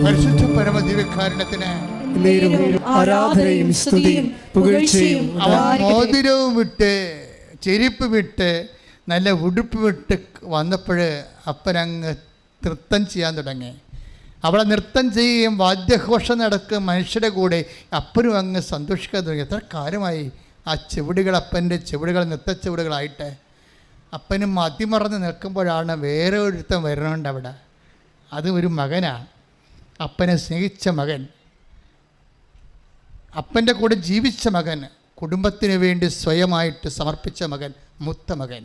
പരിശുദ്ധ പരമദിവ്യകാരുണ്യത്തിന് ആരാധനയും സ്തുതിയും പുകഴ്ചയും. മോതിരവും വിട്ട് ചെരുപ്പ് വിട്ട് നല്ല ഉടുപ്പ് വിട്ട് വന്നപ്പോൾ അപ്പനങ്ങ് നൃത്തം ചെയ്യാൻ തുടങ്ങി. അവളെ നൃത്തം ചെയ്യുകയും വാദ്യഘോഷം നടക്കും മനുഷ്യരുടെ കൂടെ അപ്പനും അങ്ങ് സന്തോഷിക്കാൻ തുടങ്ങി. എത്ര കാലമായി ആ ചെവിടുകൾ, അപ്പൻ്റെ ചെവിടുകൾ നൃത്തച്ചെവിടുകളായിട്ട്. അപ്പനും മതിമറന്ന് നിൽക്കുമ്പോഴാണ് വേറെ ഒരുത്തം വരണുണ്ട് അവിടെ. അത് ഒരു മകനാണ്, അപ്പനെ സ്നേഹിച്ച മകൻ, അപ്പൻ്റെ കൂടെ ജീവിച്ച മകൻ, കുടുംബത്തിന് വേണ്ടി സ്വയമായിട്ട് സമർപ്പിച്ച മകൻ, മൂത്ത മകൻ.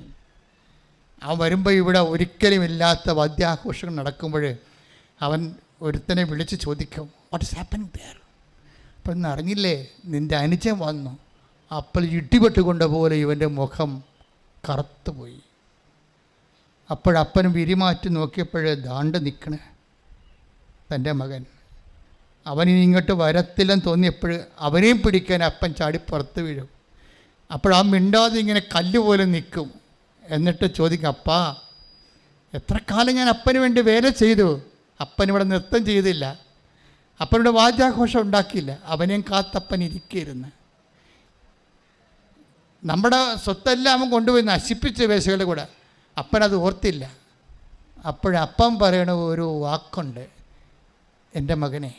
അവൻ വരുമ്പോൾ ഇവിടെ ഒരിക്കലും ഇല്ലാത്ത വാദ്യാഘോഷങ്ങൾ നടക്കുമ്പോൾ അവൻ ഒരുത്തനെ വിളിച്ച് ചോദിക്കും, വാട്ട് ഇസ് ഹാപ്പനിങ് ദെയർ? അപ്പം ഇന്ന് അറിഞ്ഞില്ലേ, നിൻ്റെ അനുജൻ വന്നു. അപ്പോൾ ഇടിപെട്ടുകൊണ്ട പോലെ ഇവൻ്റെ മുഖം കറുത്തുപോയി. അപ്പോഴപ്പനും വിരിമാറ്റി നോക്കിയപ്പോൾ ദാണ്ട് നിൽക്കണേ തൻ്റെ മകൻ. അവനിനി ഇങ്ങോട്ട് വരത്തില്ലെന്ന് തോന്നിയപ്പോൾ അവനെയും പിടിക്കാൻ അപ്പൻ ചാടി പുറത്ത് വീഴും. അപ്പോൾ മിണ്ടാതെ ഇങ്ങനെ കല്ല് പോലെ നിൽക്കും. എന്നിട്ട് ചോദിക്കും, അപ്പാ എത്ര കാലം ഞാൻ അപ്പന് വേണ്ടി വേല ചെയ്തു, അപ്പനിവിടെ നൃത്തം ചെയ്തില്ല, അപ്പനിവിടെ വാദ്യാഘോഷം ഉണ്ടാക്കിയില്ല, അവനെയും കാത്തപ്പൻ ഇരിക്കുകയായിരുന്നു. നമ്മുടെ സ്വത്തെല്ലാം അവൻ കൊണ്ടുപോയി നശിപ്പിച്ച വേശകളുടെ കൂടെ. അപ്പനത് ഓർത്തില്ല. അപ്പോഴപ്പം പറയണ ഒരു വാക്കുണ്ട്, എൻ്റെ മകനെ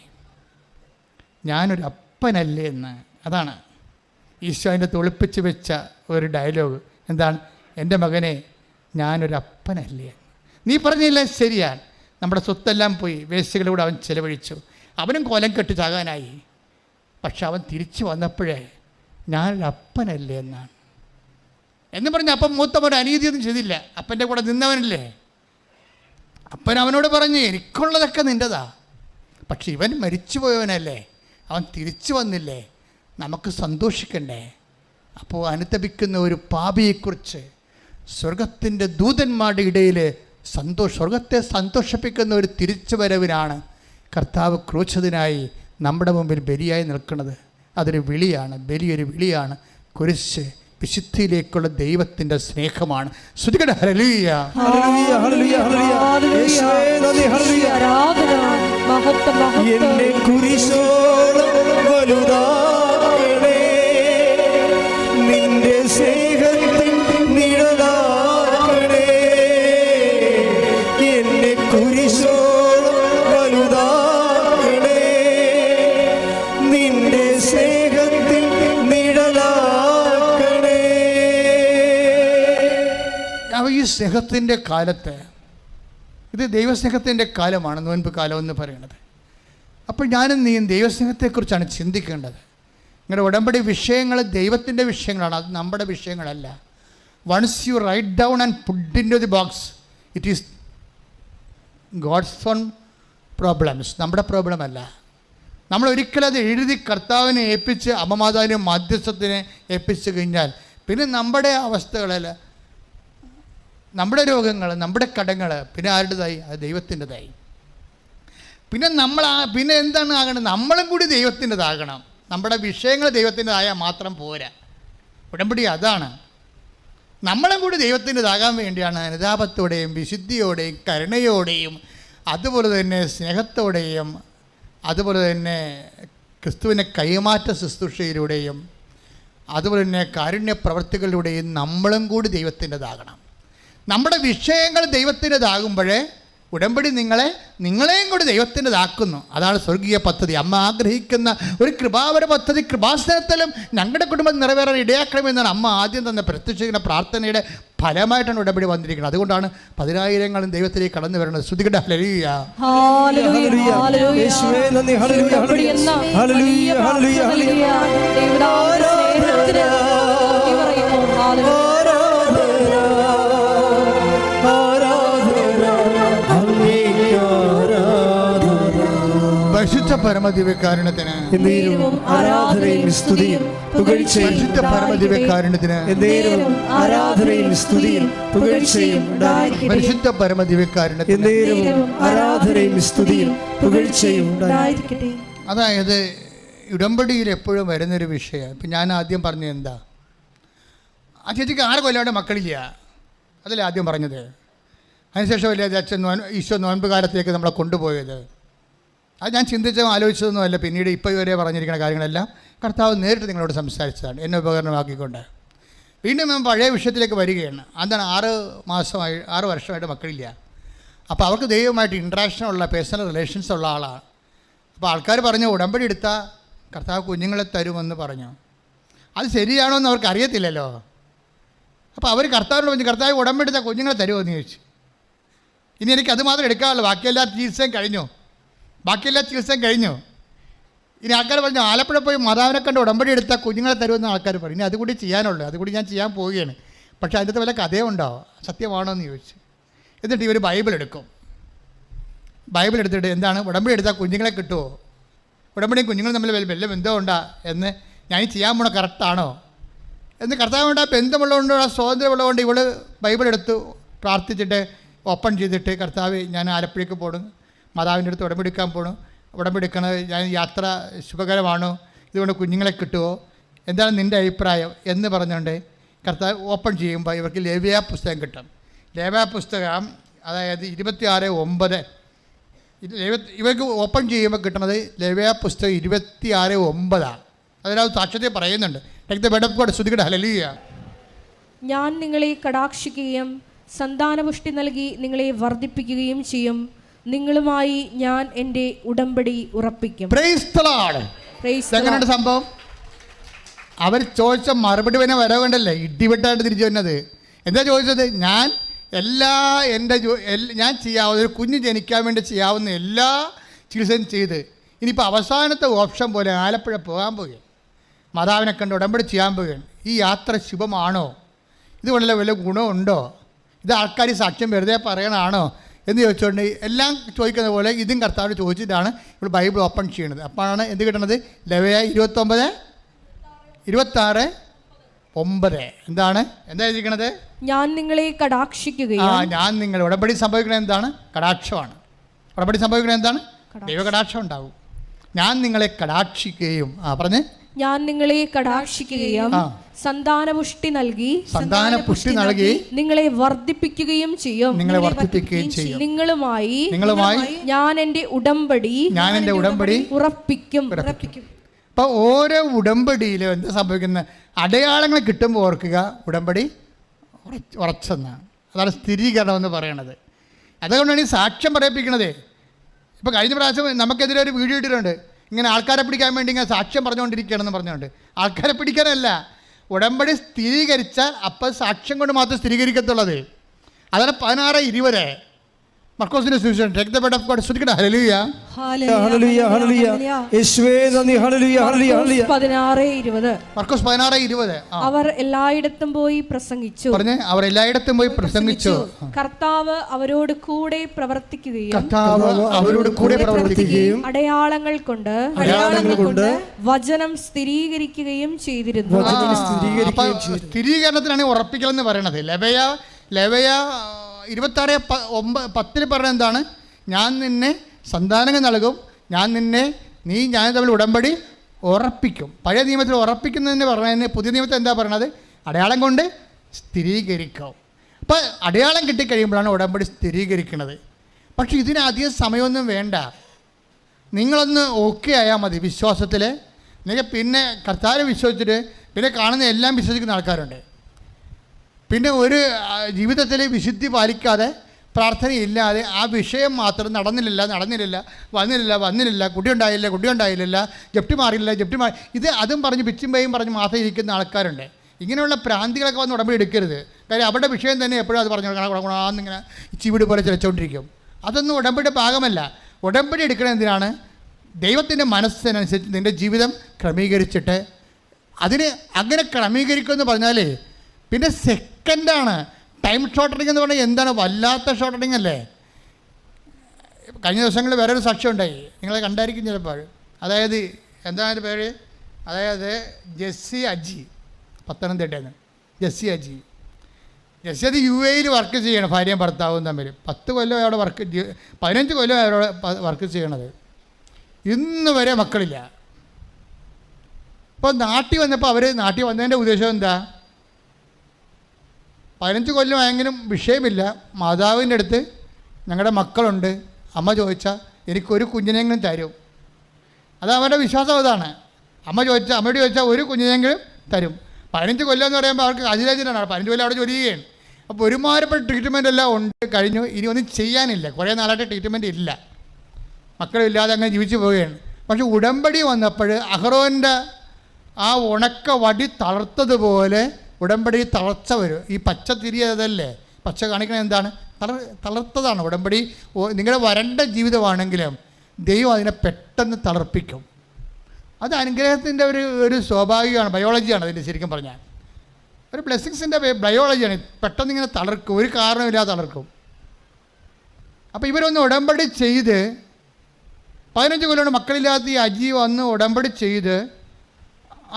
ഞാനൊരു അപ്പനല്ലേ എന്ന്. അതാണ് ഈശോ അതിൻ്റെ തൊളിപ്പിച്ച് വെച്ച ഒരു ഡയലോഗ്. എന്താണ്? എൻ്റെ മകനെ ഞാനൊരു അപ്പനല്ലേ. നീ പറഞ്ഞില്ല, ശരിയാണ്. നമ്മുടെ സ്വത്തെല്ലാം പോയി വേശ്യകളിലൂടെ അവൻ ചിലവഴിച്ചു, അവനും കോലം കെട്ട് ചാകാനായി. പക്ഷെ അവൻ തിരിച്ചു വന്നപ്പോഴേ ഞാനൊരു അപ്പനല്ലേ എന്നാണ് എന്ന് പറഞ്ഞ് അപ്പം മൂത്തവൻ അനീതിയൊന്നും ചെയ്തില്ല, അപ്പൻ്റെ കൂടെ നിന്നവനല്ലേ. അപ്പൻ അവനോട് പറഞ്ഞു, എനിക്കുള്ളതൊക്കെ നിൻ്റെതാ, പക്ഷെ ഇവൻ മരിച്ചു പോയവനല്ലേ, അവൻ തിരിച്ചു വന്നില്ലേ, നമുക്ക് സന്തോഷിക്കണ്ടേ. അപ്പോൾ അനുതപിക്കുന്ന ഒരു പാപിയെക്കുറിച്ച് സ്വർഗത്തിൻ്റെ ദൂതന്മാരുടെ ഇടയിൽ സ്വർഗത്തെ സന്തോഷിപ്പിക്കുന്ന ഒരു തിരിച്ചുവരവിനാണ് കർത്താവ് ക്രൂശിതനായി നമ്മുടെ മുമ്പിൽ ബലിയായി നിൽക്കുന്നത്. അതൊരു വിളിയാണ്, ബലിയൊരു വിളിയാണ്. കുരിശ് വിശുദ്ധിയിലേക്കുള്ള ദൈവത്തിൻ്റെ സ്നേഹമാണ്. ശ്രുതികട ഹല്ലേലൂയ, ഹല്ലേലൂയ, ഹല്ലേലൂയ, ഹല്ലേലൂയ. എന്നെ കുരിശോളം വലുതാക്കണേ, നിന്റെ സ്നേഹത്തിൻ നിഴലാക്കണേ. എന്നെ കുരിശോളം വലുതാക്കണേ, നിന്റെ സ്നേഹത്തിൻ നിഴലാക്കണേ. ഈ സ്നേഹത്തിൻ്റെ കാലത്ത്, ഇത് ദൈവസ്നേഹത്തിൻ്റെ കാലമാണ് നോൻപ് കാലം എന്ന് പറയുന്നത്. അപ്പോൾ ഞാനും നീയും ദൈവസ്നേഹത്തെക്കുറിച്ചാണ് ചിന്തിക്കേണ്ടത്. നിങ്ങളുടെ ഉടമ്പടി വിഷയങ്ങൾ ദൈവത്തിൻ്റെ വിഷയങ്ങളാണ്, അത് നമ്മുടെ വിഷയങ്ങളല്ല. Once you write down and put into the box, it is God's own problems, നമ്മുടെ പ്രോബ്ലം അല്ല. നമ്മൾ ഒരിക്കലും അത് എഴുതി കർത്താവിനെ ഏൽപ്പിച്ച് അമ്മമാതാവിനെ മധ്യസ്ഥത്തിനെ ഏൽപ്പിച്ച് കഴിഞ്ഞാൽ പിന്നെ നമ്മുടെ അവസ്ഥകളിൽ, നമ്മുടെ രോഗങ്ങൾ, നമ്മുടെ കടങ്ങൾ പിന്നെ ആരുടേതായി? അത് ദൈവത്തിൻ്റെതായി. പിന്നെ എന്താണ് ആകണം? നമ്മളും കൂടി ദൈവത്തിൻ്റെതാകണം. നമ്മുടെ വിഷയങ്ങൾ ദൈവത്തിൻ്റെതായാൽ മാത്രം പോരാ. ഉടമ്പടി അതാണ്. നമ്മളും കൂടി ദൈവത്തിൻ്റെതാകാൻ വേണ്ടിയാണ് അനുതാപത്തോടെയും വിശുദ്ധിയോടെയും കരുണയോടെയും അതുപോലെ തന്നെ സ്നേഹത്തോടെയും അതുപോലെ തന്നെ ക്രിസ്തുവിനെ കൈമാറ്റ ശുശ്രൂഷയിലൂടെയും അതുപോലെ തന്നെ കാരുണ്യ പ്രവർത്തികളിലൂടെയും നമ്മളും കൂടി ദൈവത്തിൻ്റെതാകണം. നമ്മുടെ വിഷയങ്ങൾ ദൈവത്തിൻ്റെതാകുമ്പോഴേ ഉടമ്പടി നിങ്ങളെയും കൂടി ദൈവത്തിൻ്റെതാക്കുന്നു. അതാണ് സ്വർഗീയ പദ്ധതി. അമ്മ ആഗ്രഹിക്കുന്ന ഒരു കൃപാവര പദ്ധതി കൃപാസനത്തിലും ഞങ്ങളുടെ കുടുംബം നിറവേറാൻ ഇടയാക്കണമെന്നാണ് അമ്മ ആദ്യം തന്നെ പ്രത്യക്ഷിക്കുന്ന പ്രാർത്ഥനയുടെ ഫലമായിട്ടാണ് ഉടമ്പടി വന്നിരിക്കുന്നത്. അതുകൊണ്ടാണ് 10,000 ദൈവത്തിലേക്ക് കടന്നു വരുന്നത്. ശ്രുതികട ഹല്ലേലൂയ, ഹല്ലേലൂയ, യേശുവേ നന്ദി, ഹല്ലേലൂയ, ഹല്ലേലൂയ, ഹല്ലേലൂയ, പരിശുദ്ധ പരമദിവ്യകാരുണ്യത്തിന് ആരാധനയും സ്തുതിയും പുകഴ്ചയും. പരിശുദ്ധ പരമദിവ്യകാരുണ്യത്തിന് ആരാധനയും സ്തുതിയും പുകഴ്ചയും. പരിശുദ്ധ പരമദിവ്യകാരുണ്യത്തിന് ആരാധനയും സ്തുതിയും പുകഴ്ചയും. അതായത് ഉടമ്പടിയിൽ എപ്പോഴും വരുന്നൊരു വിഷയം. ഇപ്പം ഞാൻ ആദ്യം പറഞ്ഞത് എന്താ? ആ ചേച്ചിക്ക് 6 കൊല്ലം മക്കളില്ല, അതല്ലേ ആദ്യം പറഞ്ഞത്. അതിനുശേഷം വലിയ അച്ഛൻ ഈശോ നോൻപ് കാലത്തേക്ക് നമ്മളെ കൊണ്ടുപോയത്. അത് ഞാൻ ചിന്തിച്ചതും ആലോചിച്ചതൊന്നുമല്ല. പിന്നീട് ഇപ്പോൾ ഇവരെ പറഞ്ഞിരിക്കുന്ന കാര്യങ്ങളെല്ലാം കർത്താവ് നേരിട്ട് നിങ്ങളോട് സംസാരിച്ചതാണ്, എന്നെ ഉപകരണമാക്കിക്കൊണ്ട്. വീണ്ടും ഞാൻ പഴയ വിഷയത്തിലേക്ക് വരികയാണ്. എന്താണ് 6 വർഷമായിട്ട് മക്കളില്ല. അപ്പോൾ അവർക്ക് ദൈവമായിട്ട് ഇൻട്രാക്ഷനുള്ള പേഴ്സണൽ റിലേഷൻസ് ഉള്ള ആളാണ്. അപ്പോൾ ആൾക്കാർ പറഞ്ഞു ഉടമ്പടി എടുത്താൽ കർത്താവ് കുഞ്ഞുങ്ങളെ തരുമെന്ന് പറഞ്ഞു. അത് ശരിയാണോ എന്ന് അവർക്ക് അറിയത്തില്ലല്ലോ. അപ്പോൾ അവർ കർത്താവിനോട് പറഞ്ഞു, കർത്താവ് ഉടമ്പടി എടുത്താൽ കുഞ്ഞുങ്ങളെ തരുമോ എന്ന് ചോദിച്ചു. ഇനി എനിക്ക് അത് മാത്രം എടുക്കാറുള്ളൂ, ബാക്കിയെല്ലാ ചികിത്സയും കഴിഞ്ഞു. ഇനി ആൾക്കാർ പറഞ്ഞു ആലപ്പുഴ പോയി മാതാവിനെ കണ്ട് ഉടമ്പടി എടുത്താൽ കുഞ്ഞുങ്ങളെ തരുമെന്ന് ആൾക്കാർ പറഞ്ഞു. ഇനി അതുകൂടി ചെയ്യാനുള്ളൂ, അതുകൂടി ഞാൻ ചെയ്യാൻ പോവുകയാണ്. പക്ഷേ അതിൻ്റെ വല്ല കഥയുണ്ടോ, സത്യമാണോ എന്ന് ചോദിച്ചു. എന്നിട്ട് ഇവർ ബൈബിൾ എടുത്തിട്ട് എന്താണ് ഉടമ്പടി എടുത്താൽ കുഞ്ഞുങ്ങളെ കിട്ടുമോ, ഉടമ്പടിയും കുഞ്ഞുങ്ങളും തമ്മിൽ വല്ല ബന്ധമുണ്ടോ എന്ന് ഞാൻ ചെയ്യാൻ പോണ കറക്റ്റാണോ എന്ന് കർത്താവുണ്ട്. ആ ബന്ധമുള്ളതുകൊണ്ട്, ആ സ്വാതന്ത്ര്യമുള്ളതുകൊണ്ട് ഇവൾ ബൈബിൾ എടുത്ത് പ്രാർത്ഥിച്ചിട്ട് ഓപ്പൺ ചെയ്തിട്ട്, കർത്താവ് ഞാൻ ആലപ്പുഴയ്ക്ക് പോകണം, മാതാവിൻ്റെ അടുത്ത് ഉടമ്പെടുക്കാൻ പോകണം, ഉടമ്പെടുക്കണത് ഞാൻ യാത്ര ശുഭകരമാണോ, ഇതുകൊണ്ട് കുഞ്ഞുങ്ങളെ കിട്ടുമോ, എന്താണ് നിൻ്റെ അഭിപ്രായം എന്ന് പറഞ്ഞുകൊണ്ട് കർത്താവ് ഓപ്പൺ ചെയ്യുമ്പോൾ ഇവർക്ക് ലേവ്യ പുസ്തകം കിട്ടും. ലേവ്യ പുസ്തകം അതായത് 26:9 ഇവർക്ക് ഓപ്പൺ ചെയ്യുമ്പോൾ കിട്ടുന്നത് ലേവ്യ പുസ്തകം 26:9. അതിനകത്ത് സാക്ഷ്യത്തെ പറയുന്നുണ്ട്. ഹല്ലേലൂയ. ഞാൻ നിങ്ങളെ കടാക്ഷിക്കുകയും സന്താനപുഷ്ടി നൽകി നിങ്ങളെ വർദ്ധിപ്പിക്കുകയും ചെയ്യും. നിങ്ങളുമായി ഞാൻ എൻ്റെ ഉടമ്പടി ഉറപ്പിക്കും. Praise the Lord. എങ്ങനെയുണ്ട് സംഭവം? അവർ ചോദിച്ച മറുപടി പിന്നെ വരവേണ്ടല്ലേ, ഇടിവെട്ടായിട്ട് തിരിച്ചു വരുന്നത്. എന്താ ചോദിച്ചത്? ഞാൻ ഞാൻ ചെയ്യാവുന്ന ഒരു കുഞ്ഞ് ജനിക്കാൻ വേണ്ടി ചെയ്യാവുന്ന എല്ലാ ചികിത്സയും ചെയ്ത് ഇനിയിപ്പോൾ അവസാനത്തെ ഓപ്ഷൻ പോലെ ആലപ്പുഴ പോകാൻ പോവുകയാണ്, മാതാവിനെ കണ്ട് ഉടമ്പടി ചെയ്യാൻ പോവുകയാണ്. ഈ യാത്ര ശുഭമാണോ, ഇതുകൊണ്ടല്ല വല്ല ഗുണമുണ്ടോ, ഇത് ആൾക്കാർ സാക്ഷ്യം വെറുതെ പറയണാണോ എന്ന് ചോദിച്ചുകൊണ്ട് എല്ലാം ചോദിക്കുന്ന പോലെ ഇതും കർത്താവിന് ചോദിച്ചിട്ടാണ് ഇവിടെ ബൈബിൾ ഓപ്പൺ ചെയ്യുന്നത്. അപ്പോഴാണ് എന്ത് കിട്ടുന്നത്? ലേവ്യ 29:26-9. എന്താ എഴുതിയിരിക്കണത്? ഞാൻ നിങ്ങളെ കടാക്ഷിക്കുകയും. ഞാൻ നിങ്ങൾ ഉടമ്പടി സംഭവിക്കുന്നത് എന്താണ്? കടാക്ഷമാണ്. ഉടമ്പടി സംഭവിക്കുന്നത് എന്താണ്? ദൈവകടാക്ഷം ഉണ്ടാവും. ഞാൻ നിങ്ങളെ കടാക്ഷിക്കുകയും പറഞ്ഞ് ഞാൻ നിങ്ങളെ കടാക്ഷിക്കുകയും സന്താനപുഷ്ടി നൽകി നിങ്ങളെ വർദ്ധിപ്പിക്കുകയും ചെയ്യും. നിങ്ങളുമായി ഞാൻ എൻ്റെ ഉടമ്പടി ഉറപ്പിക്കും. അപ്പോൾ ഓരോ ഉടമ്പടിയിലും എന്താ സംഭവിക്കുന്നത്? അടയാളങ്ങൾ കിട്ടുമ്പോൾ ഓർക്കുക, ഉടമ്പടി ഉറച്ചെന്നാണ്. അതാണ് സ്ഥിരീകരണം എന്ന് പറയണത്. അതുകൊണ്ടാണ് ഈ സാക്ഷ്യം പറയിപ്പിക്കണത്. ഇപ്പോൾ കഴിഞ്ഞ പ്രാവശ്യം നമുക്കെതിരെ ഒരു വീഡിയോ ഇട്ടിട്ടുണ്ട്, ഇങ്ങനെ ആൾക്കാരെ പിടിക്കാൻ വേണ്ടി ഇങ്ങനെ സാക്ഷ്യം പറഞ്ഞുകൊണ്ടിരിക്കുകയാണെന്ന് പറഞ്ഞുകൊണ്ട്. ആൾക്കാരെ പിടിക്കാനല്ല, ഉടമ്പടി സ്ഥിരീകരിച്ചാൽ അപ്പോൾ സാക്ഷ്യം കൊണ്ട് മാത്രം സ്ഥിരീകരിക്കത്തുള്ളത്. അതാണ് 16:20 മർക്കോസിന്റെ സുവിശേഷം. Take the bed of God. സ്തുതിക്കട്ടെ. ഹല്ലേലൂയ. ഹല്ലേലൂയ. ഹല്ലേലൂയ. യേശുവേ നന്ദി. ഹല്ലേലൂയ. ഹല്ലേലൂയ. 16:20 മർക്കോസ് 16:20. അവർ എല്ലായിടത്തും പോയി പ്രസംഗിച്ചു. പറഞ്ഞേ, അവർ എല്ലായിടത്തും പോയി പ്രസംഗിച്ചു. കർത്താവ് അവരോട് കൂടെ പ്രവർത്തിക്കുകയും അടയാളങ്ങൾ കൊണ്ട് വചനം സ്ഥിരീകരിക്കുകയും ചെയ്തിരുന്നു. സ്ഥിരീകരണത്തിനാണ് ഉറപ്പിക്കൽ എന്ന് പറയണത്. ലേവ്യ 26:10 പറഞ്ഞ എന്താണ്? ഞാൻ നിന്നെ സന്താനങ്ങൾ നൽകും, ഞാൻ തമ്മിൽ ഉടമ്പടി ഉറപ്പിക്കും. പഴയ നിയമത്തിൽ ഉറപ്പിക്കുന്നതിന് പറഞ്ഞതിന് പുതിയ നിയമത്തിൽ എന്താ പറയണത്? അടയാളം കൊണ്ട് സ്ഥിരീകരിക്കും. അപ്പോൾ അടയാളം കിട്ടിക്കഴിയുമ്പോഴാണ് ഉടമ്പടി സ്ഥിരീകരിക്കുന്നത്. പക്ഷേ ഇതിനധികം സമയമൊന്നും വേണ്ട. നിങ്ങളൊന്ന് ഓക്കെ ആയാൽ മതി വിശ്വാസത്തിൽ. അല്ലെങ്കിൽ പിന്നെ കർത്താവിനെ വിശ്വസിച്ചിട്ട് പിന്നെ കാണുന്ന എല്ലാം വിശ്വസിക്കുന്ന ആൾക്കാരുണ്ട്. പിന്നെ ഒരു ജീവിതത്തിൽ വിശുദ്ധി പാലിക്കാതെ പ്രാർത്ഥനയില്ലാതെ ആ വിഷയം മാത്രം വന്നില്ല, കുട്ടി ഉണ്ടായില്ല, ജപ്തി മാറിയില്ല, ഇത് അതും പറഞ്ഞ് പിച്ചുമ്പയും പറഞ്ഞ് മാത്രം ഇരിക്കുന്ന ആൾക്കാരുണ്ട്. ഇങ്ങനെയുള്ള പ്രാന്തികളൊക്കെ വന്ന് ഉടമ്പടി എടുക്കരുത്. കാര്യം അവരുടെ വിഷയം തന്നെ എപ്പോഴും അത് പറഞ്ഞു ഗുണാന്നിങ്ങനെ ചീവിട് പോലെ ചിലച്ചുകൊണ്ടിരിക്കും. അതൊന്നും ഉടമ്പടിയുടെ ഭാഗമല്ല. ഉടമ്പടി എടുക്കുന്നത് എന്തിനാണ്? ദൈവത്തിൻ്റെ മനസ്സിനനുസരിച്ച് നിൻ്റെ ജീവിതം ക്രമീകരിച്ചിട്ട് അതിന് അങ്ങനെ ക്രമീകരിക്കുമെന്ന് പറഞ്ഞാൽ പിന്നെ സെക്കൻഡാണ്. ടൈം ഷോർട്ടണിങ് എന്ന് പറഞ്ഞാൽ എന്താണ്? വല്ലാത്ത ഷോർട്ടണിങ് അല്ലേ. കഴിഞ്ഞ ദിവസങ്ങളിൽ വേറൊരു സാക്ഷ്യം ഉണ്ടായി, നിങ്ങളെ കണ്ടായിരിക്കും ചിലപ്പോൾ. അതായത് എന്താണ് പേര്? അതായത് ജെസ്സി അജി, പത്തനംതിട്ടയിൽ നിന്ന് ജെസ്സി അജി അത് UAE വർക്ക് ചെയ്യണം. ഭാര്യയും ഭർത്താവും തമ്മിൽ 10 കൊല്ലം അവിടെ 15 കൊല്ലം അവരോട് വർക്ക് ചെയ്യണത്. ഇന്ന് വരെ മക്കളില്ല. അപ്പോൾ നാട്ടിൽ വന്നപ്പോൾ നാട്ടിൽ വന്നതിൻ്റെ ഉദ്ദേശം എന്താ? 15 കൊല്ലമായെങ്കിലും വിഷയമില്ല. മാതാവിൻ്റെ അടുത്ത് ഞങ്ങളുടെ മക്കളുണ്ട്, അമ്മ ചോദിച്ചാൽ എനിക്കൊരു കുഞ്ഞിനെങ്കിലും തരും. അത് അവരുടെ വിശ്വാസം അതാണ്. അമ്മയോട് ചോദിച്ചാൽ ഒരു കുഞ്ഞിനെങ്കിലും തരും. 15 കൊല്ലം എന്ന് പറയുമ്പോൾ അവർക്ക് അതിരാജനാണ്. 15 കൊല്ലം അവിടെ ജോലി ചെയ്യുകയാണ്. അപ്പോൾ ഒരുമാതിരിപ്പെട്ട ട്രീറ്റ്മെൻ്റ് എല്ലാം ഉണ്ട്, കഴിഞ്ഞു. ഇനി ഒന്നും ചെയ്യാനില്ല. കുറേ നാളായിട്ട് ട്രീറ്റ്മെൻറ്റ് ഇല്ല, മക്കളില്ലാതെ അങ്ങനെ ജീവിച്ചു പോവുകയാണ്. പക്ഷെ ഉടമ്പടി വന്നപ്പോൾ അഹ്റോൻ്റെ ആ ഉണക്ക വടി തളർത്തതുപോലെ ഉടമ്പടി തളർച്ച വരും. ഈ പച്ച തിരിയതല്ലേ, പച്ച കാണിക്കണത് എന്താണ്? തളർത്തതാണ് ഉടമ്പടി. നിങ്ങളുടെ വരണ്ട ജീവിതമാണെങ്കിലും ദൈവം അതിനെ പെട്ടെന്ന് തളർപ്പിക്കും. അത് അനുഗ്രഹത്തിൻ്റെ ഒരു സ്വാഭാവികമാണ്, ബയോളജിയാണ് അതിൻ്റെ ശരിക്കും പറഞ്ഞാൽ. ഒരു ബ്ലെസ്സിങ്സിൻ്റെ ബയോളജിയാണ്. പെട്ടെന്ന് ഇങ്ങനെ തളർക്കും, ഒരു കാരണമില്ലാതെ തളർക്കും. അപ്പോൾ ഇവരൊന്ന് ഉടമ്പടി ചെയ്ത് 15 കൊല്ലം മക്കളില്ലാത്ത ഈ അജി വന്ന് ഉടമ്പടി ചെയ്ത്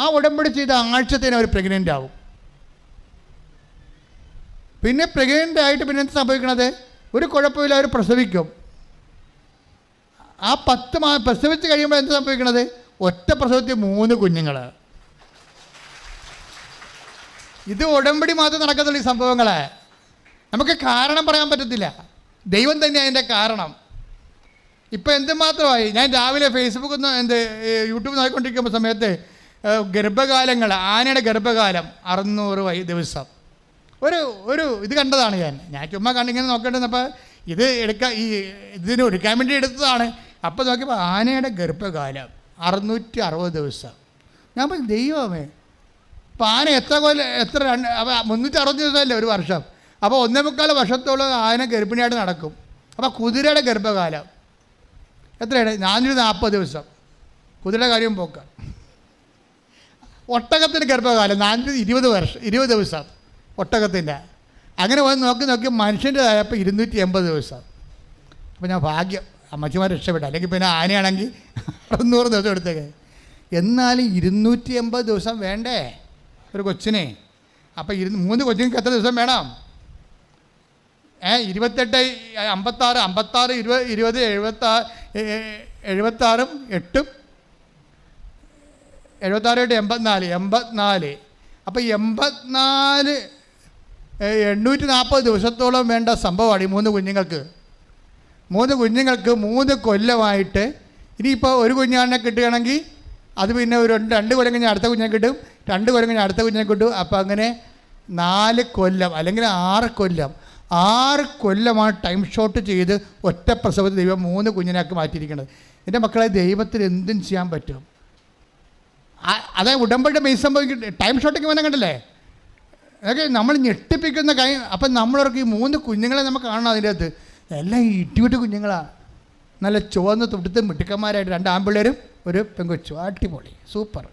ആ ഉടമ്പടി ചെയ്ത ആഴ്ചത്തേന് അവർ പ്രഗ്നൻ്റ് ആവും. പിന്നെ പ്രഗ്നൻ്റ് ആയിട്ട് പിന്നെ എന്ത് സംഭവിക്കണത്? ഒരു കുഴപ്പമില്ല, അവർ പ്രസവിക്കും. ആ 10 പ്രസവിച്ച് കഴിയുമ്പോൾ എന്ത് സംഭവിക്കണത്? ഒറ്റ പ്രസവത്തിൽ 3 കുഞ്ഞുങ്ങൾ. ഇത് ഉടമ്പടി മാത്രം നടക്കത്തുള്ള ഈ സംഭവങ്ങളെ നമുക്ക് കാരണം പറയാൻ പറ്റത്തില്ല. ദൈവം തന്നെ അതിൻ്റെ കാരണം. ഇപ്പോൾ എന്തുമാത്രമായി. ഞാൻ രാവിലെ ഫേസ്ബുക്കിൽ നിന്ന് യൂട്യൂബ് നോക്കിക്കൊണ്ടിരിക്കുന്ന സമയത്ത് ഗർഭകാലങ്ങൾ, ആനയുടെ ഗർഭകാലം 600 ദിവസം ഒരു ഇത് കണ്ടതാണ്. ഞാൻ ചുമ്മാ കണ്ടിങ്ങനെ നോക്കേണ്ടപ്പോൾ ഇത് ഇതിന് എടുക്കാൻ വേണ്ടി എടുത്തതാണ്. അപ്പോൾ നോക്കിയപ്പോൾ ആനയുടെ ഗർഭകാലം 660 ദിവസം. ഞാൻ പറഞ്ഞു ദൈവമേ, അപ്പോൾ ആന എത്ര 360 ദിവസമല്ലേ ഒരു വർഷം. അപ്പോൾ 1.25 വർഷത്തോളം ആന ഗർഭിണിയായിട്ട് നടക്കും. അപ്പോൾ കുതിരയുടെ ഗർഭകാലം എത്രയാണ്? 440 ദിവസം. കുതിരയുടെ കാര്യം പോക്ക. ഒട്ടകത്തിൻ്റെ ഗർഭകാലം 420 ദിവസം ഒട്ടകത്തിൻ്റെ. അങ്ങനെ വന്ന് നോക്കി മനുഷ്യൻ്റെതായപ്പോൾ 280 ദിവസം. അപ്പോൾ ഞാൻ ഭാഗ്യം, അമ്മച്ചിമാർ രക്ഷപ്പെട്ടു. അല്ലെങ്കിൽ പിന്നെ ആനയാണെങ്കിൽ 600 ദിവസം എടുത്തേക്ക്. എന്നാലും 280 ദിവസം വേണ്ടേ ഒരു കൊച്ചിനെ? അപ്പോൾ 3 കൊച്ചുങ്ങൾക്ക് എത്ര ദിവസം വേണം? 28, 56, 56, 20, 76, 8, 84. അപ്പോൾ 840 ദിവസത്തോളം വേണ്ട സംഭവമാണ് ഈ 3 കുഞ്ഞുങ്ങൾക്ക്. 3 കൊല്ലമായിട്ട് ഇനിയിപ്പോൾ ഒരു കുഞ്ഞാണിനെ കിട്ടുകയാണെങ്കിൽ അത് പിന്നെ ഒരു 2 കൊല്ലം കഴിഞ്ഞാൽ അടുത്ത കുഞ്ഞിനെ കിട്ടും, 2 കൊല്ലം കഴിഞ്ഞാൽ അടുത്ത കുഞ്ഞിനെ കിട്ടും. അപ്പോൾ അങ്ങനെ 4 കൊല്ലം അല്ലെങ്കിൽ 6 കൊല്ലം 6 കൊല്ലമാണ് ടൈം ഷോട്ട് ചെയ്ത് ഒറ്റ പ്രസവത്തിൽ ദൈവം 3 കുഞ്ഞിനാക്കി മാറ്റിയിരിക്കുന്നത്. എൻ്റെ മക്കളെ, ദൈവത്തിന് എന്തും ചെയ്യാൻ പറ്റും. അതായത് ഉടമ്പടി മെയ് സംഭവിക്കും. ടൈം ഷോട്ടിങ് വന്നാൽ കണ്ടില്ലേ, അതൊക്കെ നമ്മൾ ഞെട്ടിപ്പിക്കുന്ന കാര്യം. അപ്പം നമ്മളവർക്ക് ഈ 3 കുഞ്ഞുങ്ങളെ നമുക്ക് കാണണം. അതിൻ്റെ അകത്ത് എല്ലാം ഇടിവിട്ട് കുഞ്ഞുങ്ങളാണ്. നല്ല ചുവന്ന് തുടുത്ത് മിടുക്കന്മാരായിട്ട് 2 ആൺപിള്ളേരും ഒരു പെങ്കൊച്ചു. അടിപൊളി, സൂപ്പർ.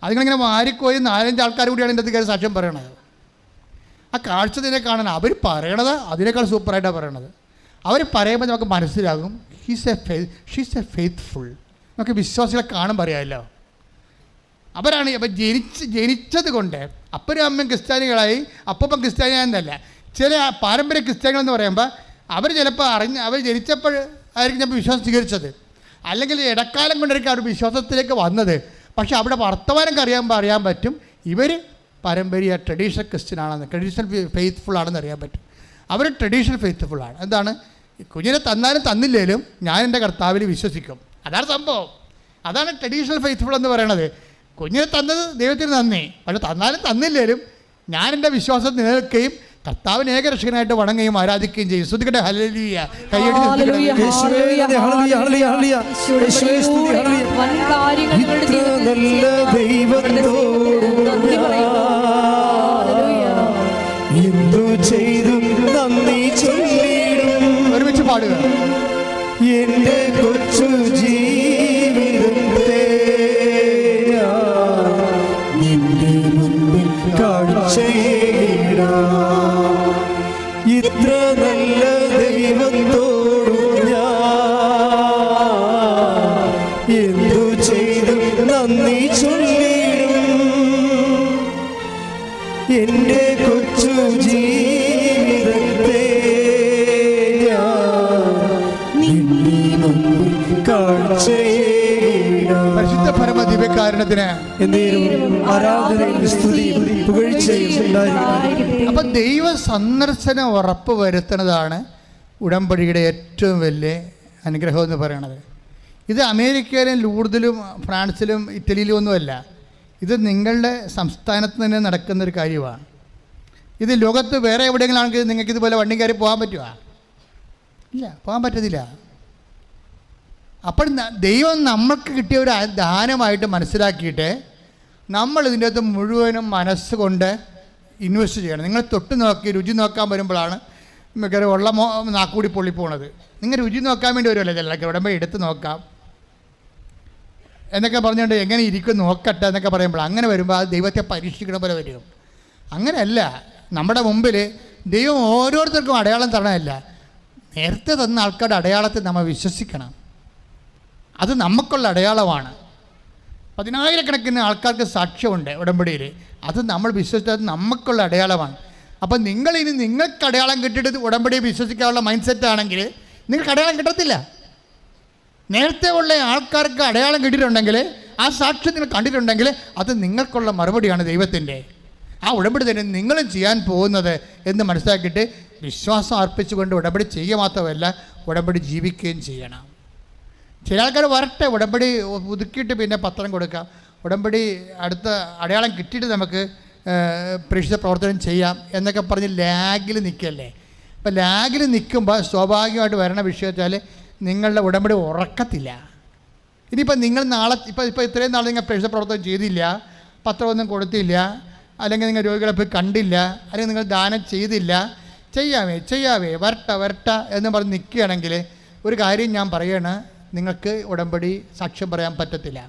അതിങ്ങനെ മാറിക്കോയി 4-5 ആൾക്കാർ കൂടിയാണ് ഇതിൻ്റെ അകത്ത് കയറി സാക്ഷ്യം പറയണത്. ആ കാഴ്ച ഇതിനെ കാണാൻ അവർ പറയണത് അതിനേക്കാൾ സൂപ്പറായിട്ടാണ് പറയണത്. അവർ പറയുമ്പോൾ നമുക്ക് മനസ്സിലാകും ഷീസ് എ ഫെയ്ത്ത്ഫുൾ. നമുക്ക് വിശ്വാസികളെ കാണുമ്പോൾ അറിയാമല്ലോ. അവരാണ് അപ്പം ജനിച്ചത് കൊണ്ട് അപ്പനും അമ്മയും ക്രിസ്ത്യാനികളായി, അപ്പം ക്രിസ്ത്യാനിയായെന്നല്ല. ചില പാരമ്പര്യ ക്രിസ്ത്യാനികളെന്ന് പറയുമ്പോൾ അവർ ചിലപ്പോൾ അവർ ജനിച്ചപ്പോൾ ആയിരിക്കും ചിലപ്പോൾ വിശ്വാസം സ്വീകരിച്ചത്, അല്ലെങ്കിൽ ഇടക്കാലം കൊണ്ടായിരിക്കും അവർ വിശ്വാസത്തിലേക്ക് വന്നത്. പക്ഷെ അവിടെ വർത്തമാനം അറിയാൻ പറ്റും ഇവർ പാരമ്പര്യ ട്രഡീഷണൽ ക്രിസ്ത്യനാണെന്ന്, ട്രഡീഷണൽ ഫെയ്ത്ത്ഫുൾ ആണെന്ന് അറിയാൻ പറ്റും. അവർ ട്രഡീഷണൽ ഫെയ്ത്ത്ഫുള്ളാണ്. എന്താണ്? കുഞ്ഞിനെ തന്നാലും തന്നില്ലേലും ഞാൻ എൻ്റെ കർത്താവിൽ വിശ്വസിക്കും. അതാണ് സംഭവം. അതാണ് ട്രഡീഷണൽ ഫെയ്ത്ത്ഫുൾ എന്ന് പറയുന്നത്. കുഞ്ഞിനെ തന്നത് ദൈവത്തിന് നന്ദി, പക്ഷെ തന്നാലും തന്നില്ലേലും ഞാൻ എൻ്റെ വിശ്വാസം നിലനിൽക്കുകയും കർത്താവിന് ഏകരക്ഷകനായിട്ട് വണങ്ങുകയും ആരാധിക്കുകയും ചെയ്യും. ശ്രദ്ധിക്കട്ടെ, ഹല്ലേലൂയ. കൈയടിച്ച് ഒരുമിച്ച് പാടുക. എന്റെ കൊച്ചു ജീവിതത്തെ നിന്റെ മുൻപിൽ കാഴ്ചയിടാം. ഇത്ര നല്ല ദൈവത്തോടും ഞാൻ എന്തു ചെയ്തു നന്ദി ചൊല്ലിടും. എന്റെ കൊച്ചു ജീവിതത്തെ പരിശുദ്ധ പരമ ദിവ്യകാരുണ്യ നാമത്തിന് എന്നേരവും ആരാധനയും സ്തുതിയും പുകഴ്ചയും ഉണ്ടായിരിക്കട്ടെ. അപ്പം ദൈവ സന്ദർശനം ഉറപ്പ് വരുത്തുന്നതാണ് ഉടമ്പടിയുടെ ഏറ്റവും വലിയ അനുഗ്രഹം എന്ന് പറയണത്. ഇത് അമേരിക്കയിലും ലൂർദിലും ഫ്രാൻസിലും ഇറ്റലിയിലും ഒന്നുമല്ല, ഇത് നിങ്ങളുടെ സംസ്ഥാനത്ത് തന്നെ നടക്കുന്നൊരു കാര്യമാണ്. ഇത് ലോകത്ത് വേറെ എവിടെയെങ്കിലും ആണെങ്കിൽ നിങ്ങൾക്ക് ഇതുപോലെ വണ്ടി കയറി പോകാൻ പറ്റുമോ? ഇല്ല, പോകാൻ പറ്റത്തില്ല. അപ്പോൾ ദൈവം നമ്മൾക്ക് കിട്ടിയ ഒരു ദാനമായിട്ട് മനസ്സിലാക്കിയിട്ട് നമ്മൾ ഇതിൻ്റെ അകത്ത് മുഴുവനും മനസ്സുകൊണ്ട് ഇൻവെസ്റ്റ് ചെയ്യണം. നിങ്ങൾ തൊട്ട് നോക്കി രുചി നോക്കാൻ വരുമ്പോഴാണ് മിക്കവാറും ഉള്ള നാക്കുകൂടി പൊള്ളിപ്പോണത്. നിങ്ങൾ രുചി നോക്കാൻ വേണ്ടി വരുമല്ലോ ചിലർക്ക്, ഉടമ്പടി എടുത്ത് നോക്കാം എന്നൊക്കെ പറഞ്ഞുകൊണ്ട് എങ്ങനെ ഇരിക്കും നോക്കട്ടെ എന്നൊക്കെ പറയുമ്പോൾ അങ്ങനെ വരുമ്പോൾ അത് ദൈവത്തെ പരീക്ഷിക്കണ പോലെ വരും. അങ്ങനെയല്ല, നമ്മുടെ മുമ്പിൽ ദൈവം ഓരോരുത്തർക്കും അടയാളം തരണമല്ല, നേരത്തെ തന്ന ആൾക്കാരുടെ അടയാളത്തെ നമ്മൾ വിശ്വസിക്കണം. അത് നമുക്കുള്ള അടയാളമാണ്. 10,000-കണക്കിന് ആൾക്കാർക്ക് സാക്ഷ്യമുണ്ട് ഉടമ്പടിയിൽ. അത് നമ്മൾ വിശ്വസിച്ചത് നമുക്കുള്ള അടയാളമാണ്. അപ്പം നിങ്ങളിനി നിങ്ങൾക്ക് അടയാളം കിട്ടിയിട്ട് ഉടമ്പടിയെ വിശ്വസിക്കാനുള്ള മൈൻഡ് സെറ്റ് ആണെങ്കിൽ നിങ്ങൾക്ക് അടയാളം കിട്ടത്തില്ല. നേരത്തെ ഉള്ള ആൾക്കാർക്ക് അടയാളം കിട്ടിയിട്ടുണ്ടെങ്കിൽ, ആ സാക്ഷ്യം നിങ്ങൾ കണ്ടിട്ടുണ്ടെങ്കിൽ അത് നിങ്ങൾക്കുള്ള മറുപടിയാണ് ദൈവത്തിൻ്റെ. ആ ഉടമ്പടി തന്നെ നിങ്ങളും ചെയ്യാൻ പോകുന്നത് എന്ന് മനസ്സിലാക്കിയിട്ട് വിശ്വാസം അർപ്പിച്ചുകൊണ്ട് ഉടമ്പടി ചെയ്യുക മാത്രമല്ല, ഉടമ്പടി ജീവിക്കുകയും ചെയ്യണം. ചില ആൾക്കാർ വരട്ടെ, ഉടമ്പടി പുതുക്കിയിട്ട് പിന്നെ പത്രം കൊടുക്കാം, ഉടമ്പടി അടുത്ത അടയാളം കിട്ടിയിട്ട് നമുക്ക് പ്രേക്ഷിത പ്രവർത്തനം ചെയ്യാം എന്നൊക്കെ പറഞ്ഞ് ലാഗിൽ നിൽക്കല്ലേ. അപ്പോൾ ലാഗിൽ നിൽക്കുമ്പോൾ സ്വാഭാവികമായിട്ട് വരണ വിഷയം വെച്ചാൽ നിങ്ങളുടെ ഉടമ്പടി ഉറക്കത്തില്ല. ഇനിയിപ്പോൾ നിങ്ങൾ നാളെ ഇപ്പോൾ ഇത്രയും നാൾ നിങ്ങൾ പ്രേക്ഷിത പ്രവർത്തനം ചെയ്തില്ല, പത്രമൊന്നും കൊടുത്തില്ല, അല്ലെങ്കിൽ നിങ്ങൾ രോഗികളെ പോയി കണ്ടില്ല, അല്ലെങ്കിൽ നിങ്ങൾ ദാനം ചെയ്തില്ല, ചെയ്യാവേ വരട്ട എന്ന് പറഞ്ഞ് നിൽക്കുകയാണെങ്കിൽ ഒരു കാര്യം ഞാൻ പറയണം, നിങ്ങൾക്ക് ഉടമ്പടി സാക്ഷ്യം പറയാൻ പറ്റത്തില്ല.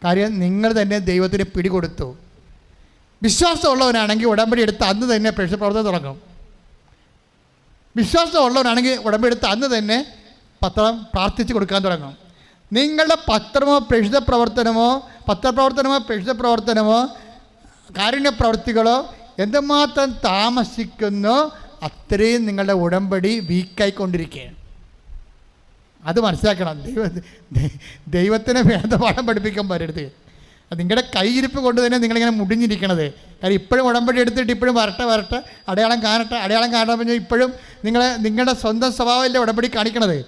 കാര്യം നിങ്ങൾ തന്നെ ദൈവത്തിന് പിടികൊടുത്തു. വിശ്വാസമുള്ളവനാണെങ്കിൽ ഉടമ്പടി എടുത്ത് അന്ന് തന്നെ പ്രേക്ഷിത പ്രവർത്തനം തുടങ്ങും. വിശ്വാസമുള്ളവനാണെങ്കിൽ ഉടമ്പടി എടുത്ത് അന്ന് തന്നെ പത്രം പ്രാർത്ഥിച്ച് കൊടുക്കാൻ തുടങ്ങും. നിങ്ങളുടെ പത്രമോ പ്രേക്ഷിത പ്രവർത്തനമോ പ്രേക്ഷിത പ്രവർത്തനമോ കാരുണ്യ പ്രവർത്തികളോ എന്തുമാത്രം താമസിക്കുന്നോ അത്രയും നിങ്ങളുടെ ഉടമ്പടി വീക്കായിക്കൊണ്ടിരിക്കുകയാണ്. അത് മനസ്സിലാക്കണം. ദൈവത്തിനെ വേദപാഠം പഠിപ്പിക്കാൻ വരരുത്. നിങ്ങളുടെ കൈയിരിപ്പ് കൊണ്ട് തന്നെ നിങ്ങളിങ്ങനെ മുടിഞ്ഞിരിക്കണത്. കാരണം ഇപ്പോഴും ഉടമ്പടി എടുത്തിട്ട് ഇപ്പോഴും വരട്ടെ അടയാളം കാണാൻ പറഞ്ഞാൽ ഇപ്പോഴും നിങ്ങളുടെ സ്വന്തം സ്വഭാവമല്ലേ ഉടമ്പടി കാണിക്കണത്.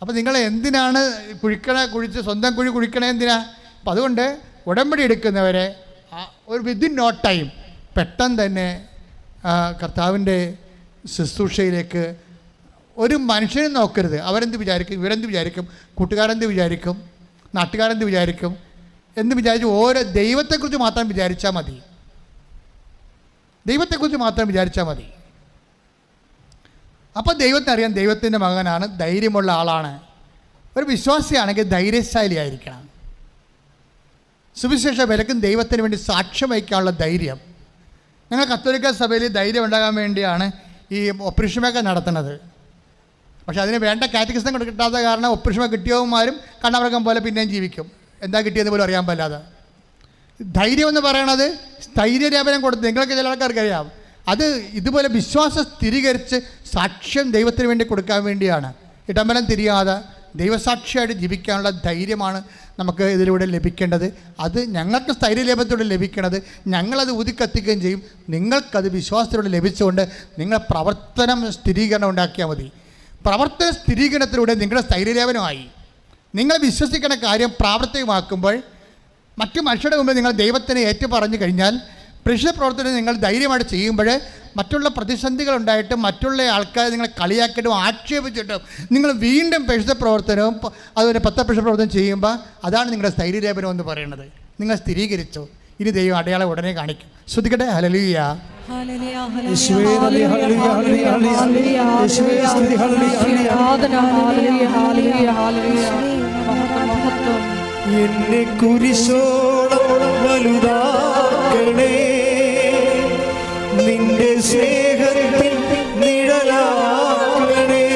അപ്പോൾ നിങ്ങൾ എന്തിനാണ് കുഴിച്ച് സ്വന്തം കുഴി കുഴിക്കണേ എന്തിനാ? അപ്പം അതുകൊണ്ട് ഉടമ്പടി എടുക്കുന്നവരെ ഒരു വിത്തിൻ നോ ടൈം പെട്ടെന്ന് തന്നെ കർത്താവിൻ്റെ ശുശ്രൂഷയിലേക്ക് ഒരു മനുഷ്യനും നോക്കരുത്. അവരെന്ത് വിചാരിക്കും, ഇവരെന്ത് വിചാരിക്കും, കൂട്ടുകാരെന്ത് വിചാരിക്കും, നാട്ടുകാരെന്ത് വിചാരിക്കും എന്ന് വിചാരിച്ച് ഓരോ ദൈവത്തെക്കുറിച്ച് മാത്രം വിചാരിച്ചാൽ മതി. അപ്പോൾ ദൈവത്തിനറിയാം ദൈവത്തിൻ്റെ മകനാണ്, ധൈര്യമുള്ള ആളാണ്. ഒരു വിശ്വാസിയാണെങ്കിൽ ധൈര്യശാലി ആയിരിക്കണം. സുവിശേഷ വിലക്കും ദൈവത്തിന് വേണ്ടി സാക്ഷ്യം വഹിക്കാനുള്ള ധൈര്യം. ഞങ്ങൾ കത്തോലിക്ക സഭയിൽ ധൈര്യം ഉണ്ടാകാൻ വേണ്ടിയാണ് ഈ ഒപ്പറേഷനൊക്കെ നടത്തുന്നത്. പക്ഷേ അതിന് വേണ്ട കാറ്റഗിസം കിട്ടാത്ത കാരണം ഒപ്പറേഷൻ കിട്ടിയവന്മാരും കണ്ണമൃഗം പോലെ പിന്നെയും ജീവിക്കും. എന്താ കിട്ടിയെന്ന് പോലും അറിയാൻ പാടില്ലാതെ. ധൈര്യം എന്ന് പറയണത് സ്ഥൈര്യലേപനം കൊടുത്ത് നിങ്ങൾക്ക് ചില ആൾക്കാർക്കറിയാം. അത് ഇതുപോലെ വിശ്വാസം സ്ഥിരീകരിച്ച് സാക്ഷ്യം ദൈവത്തിന് വേണ്ടി കൊടുക്കാൻ വേണ്ടിയാണ്. ഇടംബലം തിരിയാതെ ദൈവസാക്ഷിയായിട്ട് ജീവിക്കാനുള്ള ധൈര്യമാണ് നമുക്ക് ഇതിലൂടെ ലഭിക്കേണ്ടത്. അത് ഞങ്ങൾക്ക് സ്ഥൈര്യലേപത്തിലൂടെ ലഭിക്കണത്. ഞങ്ങളത് ഊതിക്കത്തിക്കുകയും ചെയ്യും. നിങ്ങൾക്കത് വിശ്വാസത്തിലൂടെ ലഭിച്ചുകൊണ്ട് നിങ്ങൾ പ്രവർത്തനം സ്ഥിരീകരണം ഉണ്ടാക്കിയാൽ മതി. പ്രവർത്തന സ്ഥിരീകരണത്തിലൂടെ നിങ്ങളുടെ സ്ഥൈര്യലേപനമായി. നിങ്ങൾ വിശ്വസിക്കുന്ന കാര്യം പ്രാവർത്തികമാക്കുമ്പോൾ മറ്റു മനുഷ്യരുടെ മുമ്പിൽ നിങ്ങൾ ദൈവത്തിനെ ഏറ്റുപറഞ്ഞു കഴിഞ്ഞാൽ, പ്രേക്ഷിത പ്രവർത്തനം നിങ്ങൾ ധൈര്യമായിട്ട് ചെയ്യുമ്പോൾ മറ്റുള്ള പ്രതിസന്ധികളുണ്ടായിട്ടും മറ്റുള്ള ആൾക്കാരെ നിങ്ങൾ കളിയാക്കിയിട്ടും ആക്ഷേപിച്ചിട്ടും നിങ്ങൾ വീണ്ടും പ്രേക്ഷിത പ്രവർത്തനവും അതുപോലെ പ്രേക്ഷിത പ്രവർത്തനം ചെയ്യുമ്പോൾ അതാണ് നിങ്ങളുടെ സ്ഥൈര്യലേപനം എന്ന് പറയുന്നത്. നിങ്ങൾ സ്ഥിരീകരിച്ചു. ഇനി ദൈവം അടയാളം ഉടനെ കാണിക്കും. ശ്രദ്ധിക്കട്ടെ. ഹല്ലേലൂയ. എന്നെ കുരിശോളം വലുതാക്കണേ, നിന്റെ സ്നേഹത്തിൽ നിഴലാക്കണേ.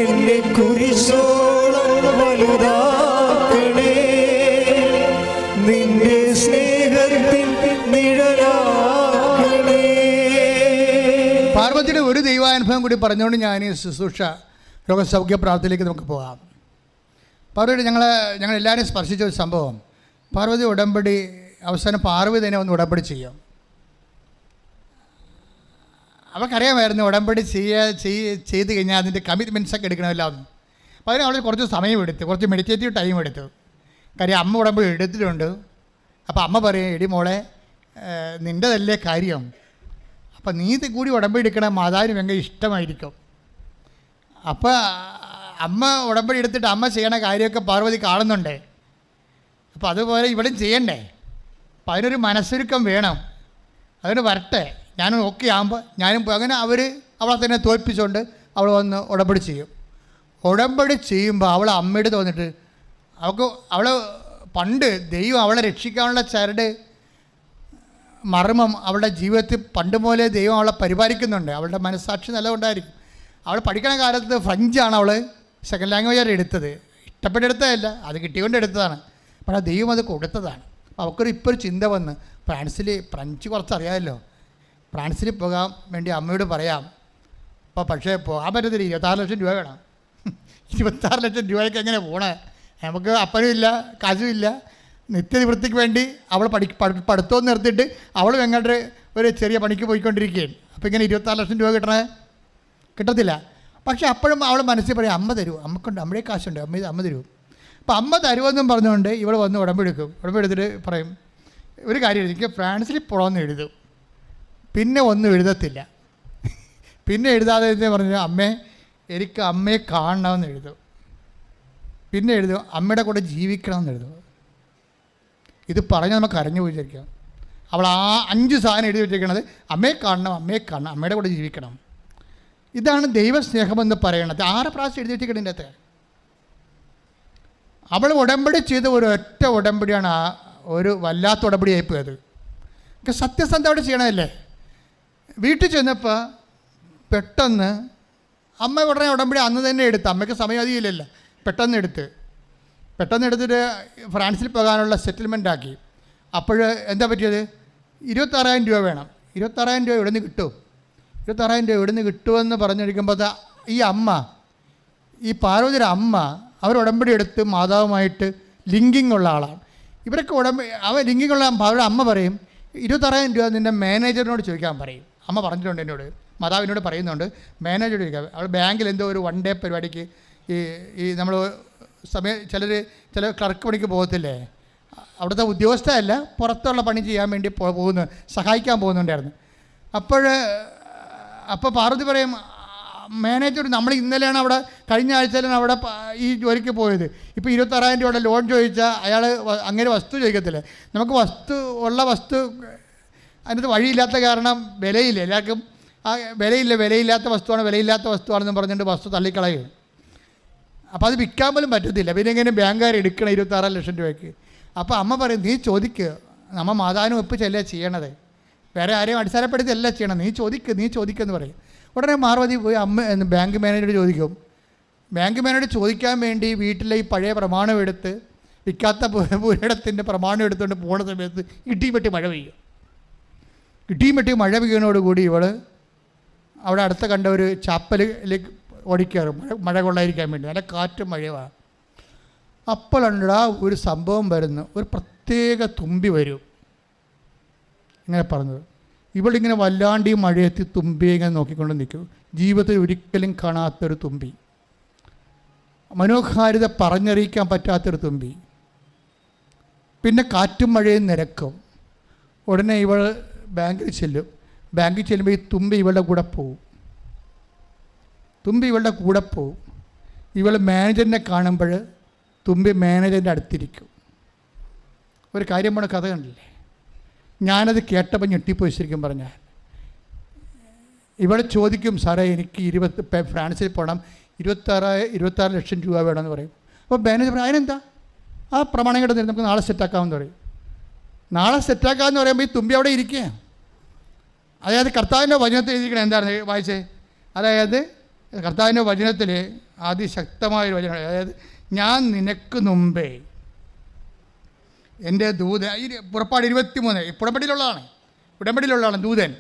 എന്നെ കുരിശോളം വലുതാക്കണേ, നിന്റെ സ്നേഹത്തിൽ നിഴലാക്കണേ. പാർവതിയുടെ ഒരു ദൈവാനുഭവം കൂടി പറഞ്ഞുകൊണ്ട് ഞാൻ ഈ ശുശ്രൂഷ രോഗസൗഖ്യ പ്രാർത്ഥനയിലേക്ക് നമുക്ക് പോകാം. പാർവതി ഞങ്ങളെല്ലാവരും സ്പർശിച്ച ഒരു സംഭവം. പാർവതി ഉടമ്പടി അവസാനം പാർവതി തന്നെ ഒന്ന് ഉടമ്പടി ചെയ്യും. അവൾക്കറിയാമായിരുന്നു ഉടമ്പടി ചെയ്ത് കഴിഞ്ഞാൽ അതിൻ്റെ കമ്മിറ്റ്മെൻറ്റ്സൊക്കെ എടുക്കണമല്ലോ. അപ്പോൾ അതിന് അവൾ കുറച്ച് സമയമെടുത്തു, കുറച്ച് മെഡിറ്റേറ്റീവ് ടൈം എടുത്തു. കാര്യം അമ്മ ഉടമ്പടി എടുത്തിട്ടുണ്ട്. അപ്പോൾ അമ്മ പറയും, എടി മോളെ, നിൻ്റെതല്ലേ കാര്യം, അപ്പം നീ ഇത് കൂടി ഉടമ്പടി എടുക്കണം, മാതാവിന് ഭയങ്കര ഇഷ്ടമായിരിക്കും. അപ്പോൾ അമ്മ ഉടമ്പടി എടുത്തിട്ട് അമ്മ ചെയ്യണ കാര്യമൊക്കെ പാർവതി കാണുന്നുണ്ട്. അപ്പോൾ അതുപോലെ ഇവിടെയും ചെയ്യണ്ടേ. അപ്പം അതിനൊരു മനസ്സൊരുക്കം വേണം. അതിന് വരട്ടെ, ഞാനും ഓക്കെ ആകുമ്പോൾ ഞാനും അങ്ങനെ അവളെ തന്നെ തോൽപ്പിച്ചുകൊണ്ട് അവൾ വന്ന് ഉടമ്പടി ചെയ്യും. ഉടമ്പടി ചെയ്യുമ്പോൾ അവൾ അമ്മയുടെ തോന്നിട്ട് അവൾ പണ്ട് ദൈവം അവളെ രക്ഷിക്കാനുള്ള ചരട് മർമ്മം അവളുടെ ജീവിതത്തിൽ പണ്ട് പോലെ ദൈവം അവളെ പരിപാലിക്കുന്നുണ്ട്. അവളുടെ മനസ്സാക്ഷി നല്ലതുകൊണ്ടായിരിക്കും. അവൾ പഠിക്കണ കാലത്ത് ഫ്രഞ്ചാണ് അവൾ സെക്കൻഡ് ലാംഗ്വേജാണ് എടുത്തത്. ഇഷ്ടപ്പെട്ടെടുത്തതല്ല, അത് കിട്ടിക്കൊണ്ട് എടുത്തതാണ്. പക്ഷേ ദൈവം അത് കൊടുത്തതാണ്. അപ്പോൾ അവൾക്കൊരു ഇപ്പോൾ ഒരു ചിന്ത വന്ന് ഫ്രാൻസ് കുറച്ച് അറിയാമല്ലോ, ഫ്രാൻസിൽ പോകാൻ വേണ്ടി അമ്മയോട് പറയാം. അപ്പോൾ പക്ഷേ പോകാൻ പറ്റത്തില്ല, 26 ലക്ഷം രൂപ വേണം. 26 ലക്ഷം രൂപയ്ക്ക് എങ്ങനെ പോണേ? നമുക്ക് അപ്പനും ഇല്ല, കാശും ഇല്ല. നിത്യനിവൃത്തിക്ക് വേണ്ടി അവൾ പഠിത്തവും നിർത്തിയിട്ട് അവളും എങ്ങോട്ട് ഒരു ചെറിയ പണിക്ക് പോയിക്കൊണ്ടിരിക്കുകയും. അപ്പോൾ ഇങ്ങനെ 26 ലക്ഷം രൂപ കിട്ടത്തില്ല. പക്ഷേ അപ്പോഴും അവൾ മനസ്സിൽ പറയും, അമ്മ തരൂ, അമ്മക്കുണ്ട്, അമ്മയുടെ കാശുണ്ട്, അമ്മ തരൂ. അപ്പോൾ അമ്മ തരുമെന്നും പറഞ്ഞുകൊണ്ട് ഇവൾ വന്ന് ഉടമ്പെടുക്കും. ഉടമ്പെടുത്തിട്ട് പറയും, ഒരു കാര്യം എനിക്ക് ഫ്രാൻസിൽ പോകണമെന്ന് എഴുതും, പിന്നെ ഒന്നും എഴുതത്തില്ല. പിന്നെ എഴുതാതെ പറഞ്ഞു, അമ്മേ എനിക്ക് അമ്മയെ കാണണമെന്ന് എഴുതും. പിന്നെ എഴുതും, അമ്മയുടെ കൂടെ ജീവിക്കണമെന്ന് എഴുതും. ഇത് പറഞ്ഞ് നമുക്ക് കരഞ്ഞു പോയി വിചാരിക്കാം. അവൾ ആ 5 സാധനം എഴുതി വെച്ചിരിക്കുന്നത്, അമ്മയെ കാണണം, അമ്മയുടെ കൂടെ ജീവിക്കണം. ഇതാണ് ദൈവസ്നേഹമെന്ന് പറയണത്. 6 പ്രാവശ്യം എഴുതി വെച്ചിരിക്കുന്നതിൻ്റെ അകത്ത്. അവൾ ഉടമ്പടി ചെയ്ത ഒരൊറ്റ ഉടമ്പടിയാണ് ഒരു വല്ലാത്ത ഉടമ്പടി ആയിപ്പോയത്. സത്യസന്ധമായിട്ട് ചെയ്യണമല്ലേ. വീട്ടിൽ ചെന്നപ്പോൾ പെട്ടെന്ന് അമ്മ ഉടനെ ഉടമ്പടി അന്ന് തന്നെ എടുത്ത്, അമ്മയ്ക്ക് സമയം അധികമില്ലല്ലോ, പെട്ടെന്ന് എടുത്തിട്ട് ഫ്രാൻസിൽ പോകാനുള്ള സെറ്റിൽമെൻ്റ് ആക്കി. അപ്പോൾ എന്താ പറ്റിയത്? 26,000 രൂപ വേണം. 26,000 രൂപ ഇവിടെ നിന്ന് കിട്ടും. 26,000 രൂപ ഇവിടെ നിന്ന് കിട്ടുമെന്ന് പറഞ്ഞിരിക്കുമ്പോൾ ഈ പാർവതിയുടെ അമ്മ അവർ ഉടമ്പടി എടുത്ത് മാതാവുമായിട്ട് ലിങ്കിങ് ഉള്ള ആളാണ്. ഇവരൊക്കെ ലിങ്കിങ് ഉള്ള അവരുടെ അമ്മ പറയും, 26,000 രൂപ നിൻ്റെ മാനേജറിനോട് ചോദിക്കാൻ പറയും. അമ്മ പറഞ്ഞിട്ടുണ്ട് എന്നോട്, മാതാവിനോട് പറയുന്നുണ്ട്, മാനേജറോട് ചോദിക്കാം. അവൾ ബാങ്കിൽ എന്തോ ഒരു 1 ഡേ പരിപാടിക്ക് ഈ നമ്മൾ ചില ക്ലർക്ക് പണിക്ക് പോകത്തില്ലേ, അവിടുത്തെ ഉദ്യോഗസ്ഥയല്ല, പുറത്തുള്ള പണി ചെയ്യാൻ വേണ്ടി സഹായിക്കാൻ പോകുന്നുണ്ടായിരുന്നു. അപ്പോൾ പാർവതി പറയും, മാനേജർ, നമ്മൾ ഇന്നലെയാണ് അവിടെ, കഴിഞ്ഞ ആഴ്ചയിലാണ് അവിടെ ഈ ജോലിക്ക് പോയത്. ഇപ്പോൾ 26,000 രൂപയുടെ ലോൺ ചോദിച്ചാൽ അയാൾ അങ്ങനെ വസ്തു ചോദിക്കത്തില്ലേ. നമുക്ക് വസ്തു അതിനകത്ത് വഴിയില്ലാത്ത കാരണം വിലയില്ല. എല്ലാവർക്കും ആ വിലയില്ലാത്ത വസ്തുവാണെന്ന് പറഞ്ഞിട്ട് വസ്തു തള്ളിക്കളയും. അപ്പോൾ അത് വിൽക്കാൻ പോലും പറ്റത്തില്ല. പിന്നെ എങ്ങനെ ബാങ്കുകാർ എടുക്കണം 26 ലക്ഷം രൂപയ്ക്ക്? അപ്പോൾ അമ്മ പറയും, നീ ചോദിക്കുക, നമ്മൾ മാതാവിനും ഒപ്പിച്ചല്ലേ ചെയ്യണത്, വേറെ ആരെയും അടിസ്ഥാനപ്പെടുത്തിയല്ല ചെയ്യണം, നീ ചോദിക്കുമെന്ന് പറയും. ഉടനെ പാർവതി പോയി ബാങ്ക് മാനേജരോട് ചോദിക്കും. ബാങ്ക് മാനേജർ ചോദിക്കാൻ വേണ്ടി വീട്ടിലെ ഈ പഴയ പ്രമാണം എടുത്ത്, വിൽക്കാത്ത പുരയിടത്തിൻ്റെ പ്രമാണം എടുത്തുകൊണ്ട് പോകുന്ന സമയത്ത് ഇടിയും വെട്ടി മഴ പെയ്യുന്നതോടുകൂടി ഇവൾ അവിടെ അടുത്ത കണ്ട ഒരു ചാപ്പലിലേക്ക് ഓടിക്കയറും, മഴ കൊള്ളാതിരിക്കാൻ വേണ്ടി. നല്ല കാറ്റും മഴയുമാണ്. അപ്പോഴാണ് ഒരു സംഭവം വരുന്നു, ഒരു പ്രത്യേക തുമ്പി വരും. ഇങ്ങനെ പറഞ്ഞത്, ഇവളിങ്ങനെ വല്ലാണ്ട് ഈ മഴയത്ത് തുമ്പിയെ ഇങ്ങനെ നോക്കിക്കൊണ്ട് നിൽക്കും. ജീവിതത്തിൽ ഒരിക്കലും കാണാത്തൊരു തുമ്പി, മനോഹാരിത പറഞ്ഞറിയിക്കാൻ പറ്റാത്തൊരു തുമ്പി. പിന്നെ കാറ്റും മഴയും നിരക്കും. ഉടനെ ഇവൾ ബാങ്കിൽ ചെല്ലുമ്പോൾ ഈ തുമ്പി ഇവളുടെ കൂടെ പോവും. ഇവൾ മാനേജറിനെ കാണുമ്പോൾ തുമ്പി മാനേജറിൻ്റെ അടുത്തിരിക്കും. ഒരു കാര്യം പോണ കഥ കണ്ടില്ലേ? ഞാനത് കേട്ടപ്പോൾ ഞെട്ടിപ്പോയി ശരിക്കും പറഞ്ഞാൽ. ഇവിടെ ചോദിക്കും, സാറേ എനിക്ക് ഫ്രാൻസിൽ പോകണം, 26 ലക്ഷം രൂപ വേണമെന്ന് പറയും. അപ്പോൾ മാനേജർ പറയും, അതിനെന്താ, ആ പ്രമാണം കേട്ട് നമുക്ക് നാളെ സെറ്റാക്കാമെന്ന് പറയും. നാളെ സെറ്റാക്കാമെന്ന് പറയുമ്പോൾ ഈ തുമ്പി അവിടെ ഇരിക്കുക. അതായത് കർത്താവിൻ്റെ വചനത്തിൽ എഴുതിയിരിക്കണം, എന്താണ് വായിച്ചേ? അതായത് കർത്താവിൻ്റെ വചനത്തിൽ അതിശക്തമായൊരു വചനം, അതായത് ഞാൻ നിനക്ക് മുമ്പേ എൻ്റെ ദൂതൻ, പുറപ്പാട് 23 ഉടമ്പടിയിലുള്ളതാണ് ദൂതൻ.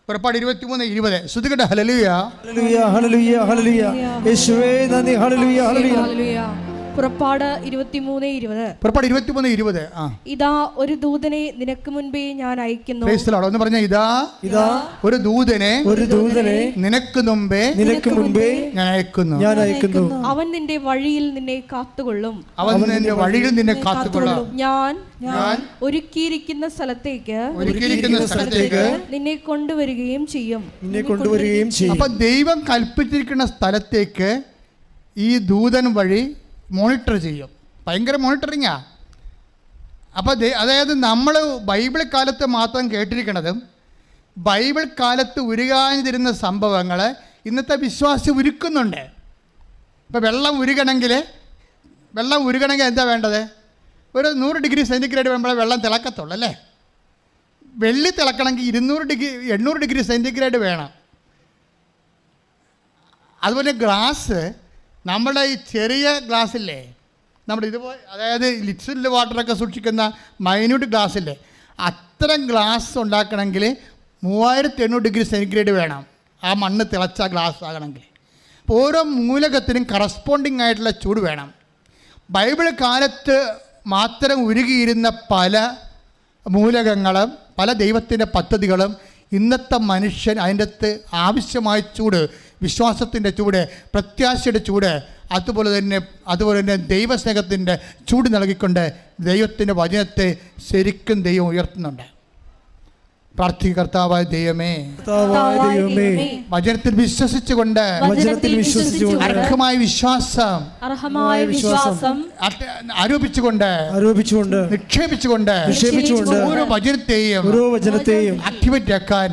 പുറപ്പാട് 23:20 ശ്രുതികട്ടെ. ഹല്ലേലൂയ, ഹല്ലേലൂയ, ഹല്ലേലൂയ, ഹല്ലേലൂയ. യേശുവേ നന്ദി. ഹല്ലേലൂയ, ഹല്ലേലൂയ. പുറപ്പാട് 23:20. പുറപ്പാട് 23:20. ഇതാ ഒരു ദൂതനെ നിനക്ക് മുൻപേ ഞാൻ അയക്കുന്നു. ഒന്ന് പറഞ്ഞ, ഇതാ ഒരു ദൂതനെ നിനക്ക് മുൻപേ ഞാൻ അയക്കുന്നു. അവൻ നിന്റെ വഴിയിൽ നിന്നെ കാത്തുകൊള്ളും. ഞാൻ ഒരുക്കിയിരിക്കുന്ന സ്ഥലത്തേക്ക് നിന്നെ കൊണ്ടുവരികയും ചെയ്യും. അപ്പൊ ദൈവം കൽപ്പിച്ചിരിക്കുന്ന സ്ഥലത്തേക്ക് ഈ ദൂതൻ വഴി മോണിറ്റർ ചെയ്യും. ഭയങ്കര മോണിറ്ററിങ്ങാ. അപ്പോൾ അതായത് നമ്മൾ ബൈബിൾ കാലത്ത് മാത്രം കേട്ടിരിക്കണതും ബൈബിൾ കാലത്ത് ഉരുകാതിരുന്ന സംഭവങ്ങൾ ഇന്നത്തെ വിശ്വാസി ഉരുക്കുന്നുണ്ട്. ഇപ്പോൾ വെള്ളം ഉരുകണമെങ്കിൽ എന്താ വേണ്ടത്? ഒരു 100 ഡിഗ്രി സെൻറ്റിഗ്രേഡ് വരുമ്പോഴേ വെള്ളം തിളക്കത്തുള്ളൂ അല്ലേ? വെള്ളി തിളക്കണമെങ്കിൽ 800 ഡിഗ്രി സെൻറ്റിഗ്രേഡ് വേണം. അതുപോലെ ഗ്ലാസ്, നമ്മുടെ ഈ ചെറിയ ഗ്ലാസ്സില്ലേ, നമ്മുടെ ഇതുപോലെ, അതായത് ലിക്വിഡ് വാട്ടറൊക്കെ സൂക്ഷിക്കുന്ന മൈന്യൂട്ട് ഗ്ലാസ്സില്ലേ, അത്തരം ഗ്ലാസ് ഉണ്ടാക്കണമെങ്കിൽ 3800 ഡിഗ്രി സെൻറ്റിഗ്രേഡ് വേണം. ആ മണ്ണ് തിളച്ച ഗ്ലാസ് ആകണമെങ്കിൽ ഓരോ മൂലകത്തിനും കറസ്പോണ്ടിങ് ആയിട്ടുള്ള ചൂട് വേണം. ബൈബിൾ കാലത്ത് മാത്രം ഉരുകിയിരുന്ന പല മൂലകങ്ങളും പല ദൈവത്തിൻ്റെ പദ്ധതികളും ഇന്നത്തെ മനുഷ്യൻ അതിൻ്റെ അകത്ത് ആവശ്യമായ ചൂട്, വിശ്വാസത്തിൻ്റെ ചൂട്, പ്രത്യാശയുടെ ചൂട്, അതുപോലെ തന്നെ ദൈവസ്നേഹത്തിൻ്റെ ചൂട് നൽകിക്കൊണ്ട് ദൈവത്തിൻ്റെ വചനത്തെ ശരിക്കും ദൈവം ഉയർത്തുന്നുണ്ട്. പ്രാർത്ഥിക്കുക, കർത്താവായ ദൈവമേ, വചനത്തിൽ വിശ്വസിച്ചുകൊണ്ട് അർഹമായ വിശ്വാസം ആരോപിച്ചുകൊണ്ട് നിക്ഷേപിച്ചുകൊണ്ട് ഓരോ വചനത്തെയും ആക്ടിവേറ്റ് ആക്കാൻ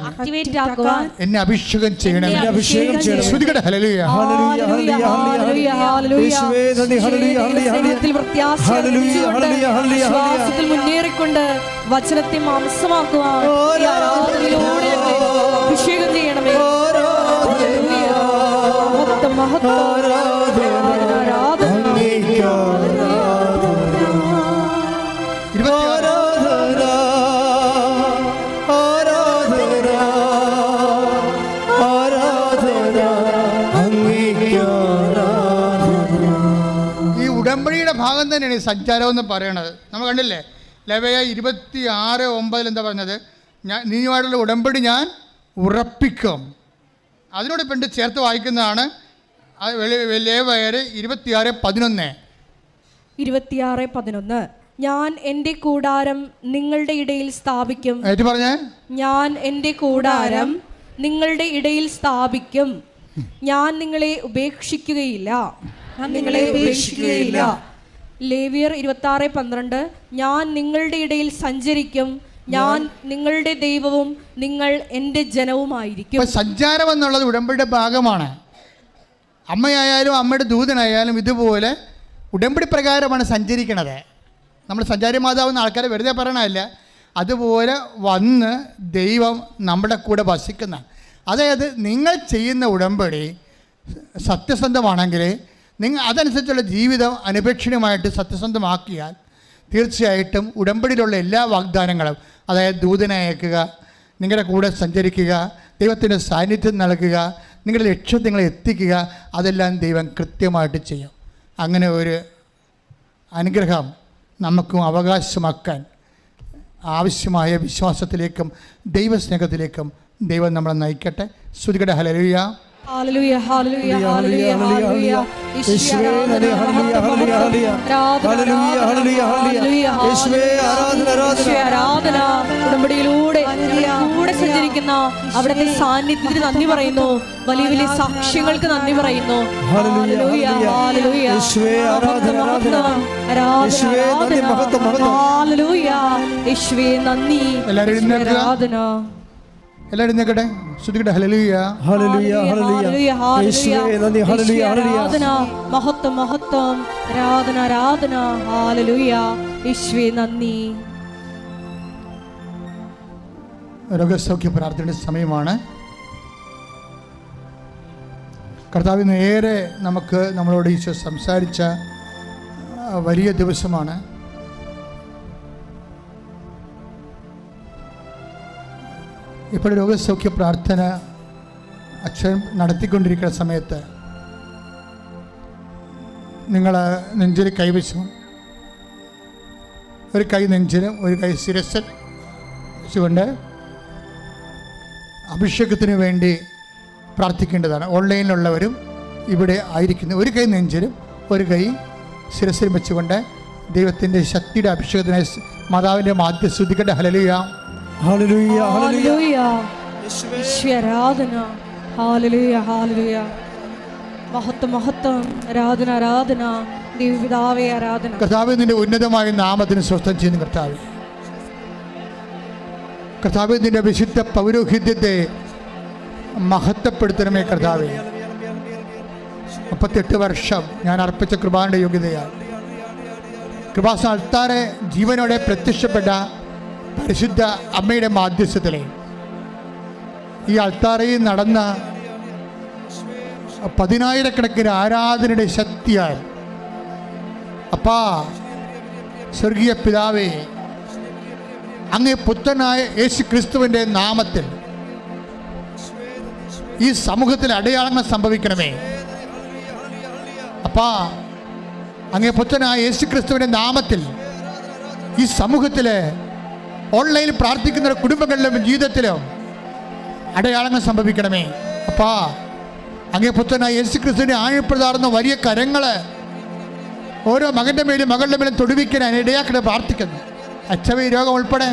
എന്നെ അഭിഷേകം ചെയ്യണം. ശ്രുതികട ഹല്ലേലൂയ. മുന്നേറിക്കൊണ്ട് വചനത്തെ മാംസമാക്കുവാൻ അഭിഷേകം ചെയ്യണമേ. ഈ ഉടമ്പടിയുടെ ഭാഗം തന്നെയാണ് ഈ സഞ്ചാരം എന്ന് പറയണത്. നമ്മൾ കണ്ടില്ലേ, ലെവയ 26:9 എന്താ പറഞ്ഞത്? നീയുമായിട്ടുള്ള ഉടമ്പടി ഞാൻ ഉറപ്പിക്കും. അതിനോട് പെണ്ണ് ചേർത്ത് വായിക്കുന്നതാണ് ലേവ്യർ 26:11. ഞാൻ എൻ്റെ കൂടാരം നിങ്ങളുടെ ഇടയിൽ സ്ഥാപിക്കും. പറഞ്ഞേ, ഞാൻ എൻ്റെ കൂടാരം നിങ്ങളുടെ ഇടയിൽ സ്ഥാപിക്കും. ഞാൻ നിങ്ങളെ ഉപേക്ഷിക്കുകയില്ല. ലേവ്യർ 26:12. ഞാൻ നിങ്ങളുടെ ഇടയിൽ സഞ്ചരിക്കും. ഞാൻ നിങ്ങളുടെ ദൈവവും നിങ്ങൾ എൻ്റെ ജനവുമായിരിക്കും. സഞ്ചാരം എന്നുള്ളത് ഉടമ്പടിയുടെ ഭാഗമാണ്. അമ്മയായാലും അമ്മയുടെ ദൂതനായാലും ഇതുപോലെ ഉടമ്പടി പ്രകാരമാണ് സഞ്ചരിക്കണത്. നമ്മൾ സഞ്ചാരി മാതാവെന്ന് ആൾക്കാരെ വെറുതെ പറയണമല്ല, അതുപോലെ വന്ന് ദൈവം നമ്മുടെ കൂടെ വസിക്കുന്ന, അതായത് നിങ്ങൾ ചെയ്യുന്ന ഉടമ്പടി സത്യസന്ധമാണെങ്കിൽ അതനുസരിച്ചുള്ള ജീവിതം അനപേക്ഷണീയമായിട്ട് സത്യസന്ധമാക്കിയാൽ തീർച്ചയായിട്ടും ഉടമ്പടിയിലുള്ള എല്ലാ വാഗ്ദാനങ്ങളും, അതായത് ദൂതനെ അയക്കുക, നിങ്ങളുടെ കൂടെ സഞ്ചരിക്കുക, ദൈവത്തിൻ്റെ സാന്നിധ്യം നൽകുക, നിങ്ങളുടെ ലക്ഷ്യത്തിൽ നിങ്ങളെ എത്തിക്കുക, അതെല്ലാം ദൈവം കൃത്യമായിട്ട് ചെയ്യും. അങ്ങനെ ഒരു അനുഗ്രഹം നമുക്കും അവകാശമാക്കാൻ ആവശ്യമായ വിശ്വാസത്തിലേക്കും ദൈവസ്നേഹത്തിലേക്കും ദൈവം നമ്മളെ നയിക്കട്ടെ. സ്തുതിക്കട്ടെ. ഹല്ലേലൂയ. ഹല്ലേലൂയ, ഹല്ലേലൂയ, ഹല്ലേലൂയ, ഹല്ലേലൂയ. യേശുവേ നന്ദി, ഹല്ലേലൂയ, ഹല്ലേലൂയ, ഹല്ലേലൂയ, ഹല്ലേലൂയ, ഹല്ലേലൂയ. യേശുവേ ആരാധന, ആരാധന, ആരാധന. ഉടമ്പടിയിലൂടെ കൂടെ സഞ്ചരിക്കുന്ന അവിടുത്തെ സാന്നിധ്യത്തിന് നന്ദി പറയുന്നു. വലിയ വലിയ സാക്ഷ്യങ്ങൾക്ക് നന്ദി പറയുന്നു. ഹല്ലേലൂയ, ഹല്ലേലൂയ. യേശുവേ ആരാധന, ആരാധന, ആരാധന. ഹല്ലേലൂയ. യേശുവേ നന്ദി, ആരാധന. എല്ലാവരും നിൽക്കട്ടെ. ശ്രുതിക്കട്ടെ. ഹല്ലേലൂയ, ഹല്ലേലൂയ, ഹല്ലേലൂയ. യേശുവേ നന്ദി, ഹല്ലേലൂയ, ഹല്ലേലൂയ. മഹത്വം, മഹത്വം, ആരാധന, ആരാധന. ഹല്ലേലൂയ. യേശുവേ നന്ദി. രോഗസൗഖ്യ പ്രാർത്ഥനയുടെ സമയമാണ്. കർത്താവ് നേരെ നമ്മളോട് ഈശോ സംസാരിച്ച വലിയ ദിവസമാണ്. ഇപ്പോൾ രോഗസൗഖ്യ പ്രാർത്ഥന അച്ഛൻ നടത്തിക്കൊണ്ടിരിക്കുന്ന സമയത്ത് നിങ്ങൾ നെഞ്ചിൽ കൈവച്ചു, ഒരു കൈ നെഞ്ചിലും ഒരു കൈ ശിരസിൽ വെച്ചുകൊണ്ട് അഭിഷേകത്തിന് വേണ്ടി പ്രാർത്ഥിക്കേണ്ടതാണ്. ഓൺലൈനിലുള്ളവരും ഇവിടെ ആയിരിക്കുന്നു, ഒരു കൈ നെഞ്ചിലും ഒരു കൈ ശിരസിലും വെച്ചുകൊണ്ട് ദൈവത്തിൻ്റെ ശക്തിയുടെ അഭിഷേകത്തിനായി മാതാവിൻ്റെ മാധ്യ സ്തുതിക്കട്ടെ. ഹല്ലേലൂയ, ഹല്ലേലൂയ, ഹല്ലേലൂയ, ആരാധന, ഹല്ലേലൂയ, ഹല്ലേലൂയ, മഹത്വം, മഹത്വം, ആരാധന, ആരാധന, ദൈവപിതാവേ ആരാധന. കർത്താവേ, നിന്റെ ഉന്നതമായ നാമത്തിന് സ്വസ്ഥം ചെയ്യുന്നു. കർത്താവേ, കർത്താവേ, നിന്റെ വിശുദ്ധ പൗരോഹിത്യത്തെ മഹത്വപ്പെടുത്തണമേ. കർത്താവേ, 38 വർഷം ഞാൻ അർപ്പിച്ച കൃപാന്റെ യോഗ്യതയാൽ കൃപാസന അൾത്താരെ ജീവനോടെ പ്രത്യക്ഷപ്പെട്ട പരിശുദ്ധ അമ്മയുടെ മാധ്യസ്ഥത്തിലെ ഈ അൾത്താരയിൽ നടന്ന 10,000-കണക്കിന് ആരാധനയുടെ ശക്തിയാൽ അപ്പാ, സ്വർഗീയ പിതാവേ, അങ്ങേ പുത്രനായ യേശു ക്രിസ്തുവിൻ്റെ നാമത്തിൽ ഈ സമൂഹത്തിൽ അടയാളങ്ങൾ സംഭവിക്കണമേ. അപ്പാ, അങ്ങേ പുത്രനായ യേശു ക്രിസ്തുവിൻ്റെ നാമത്തിൽ ഈ സമൂഹത്തിലെ ഓൺലൈനിൽ പ്രാർത്ഥിക്കുന്ന കുടുംബങ്ങളിലും ജീവിതത്തിലും അടയാളങ്ങൾ സംഭവിക്കണമേ. അപ്പാ, അങ്ങേ പുത്രനായ യേശു ക്രിസ്തുവിൻ്റെ ആഴപ്പെടുത്താറുന്ന വലിയ കരങ്ങൾ ഓരോ മകൻ്റെ മേലും മകളുടെ മേലും തൊടുവിക്കാൻ ഇടയാക്കി പ്രാർത്ഥിക്കുന്നു. HIV രോഗം ഉൾപ്പെടെ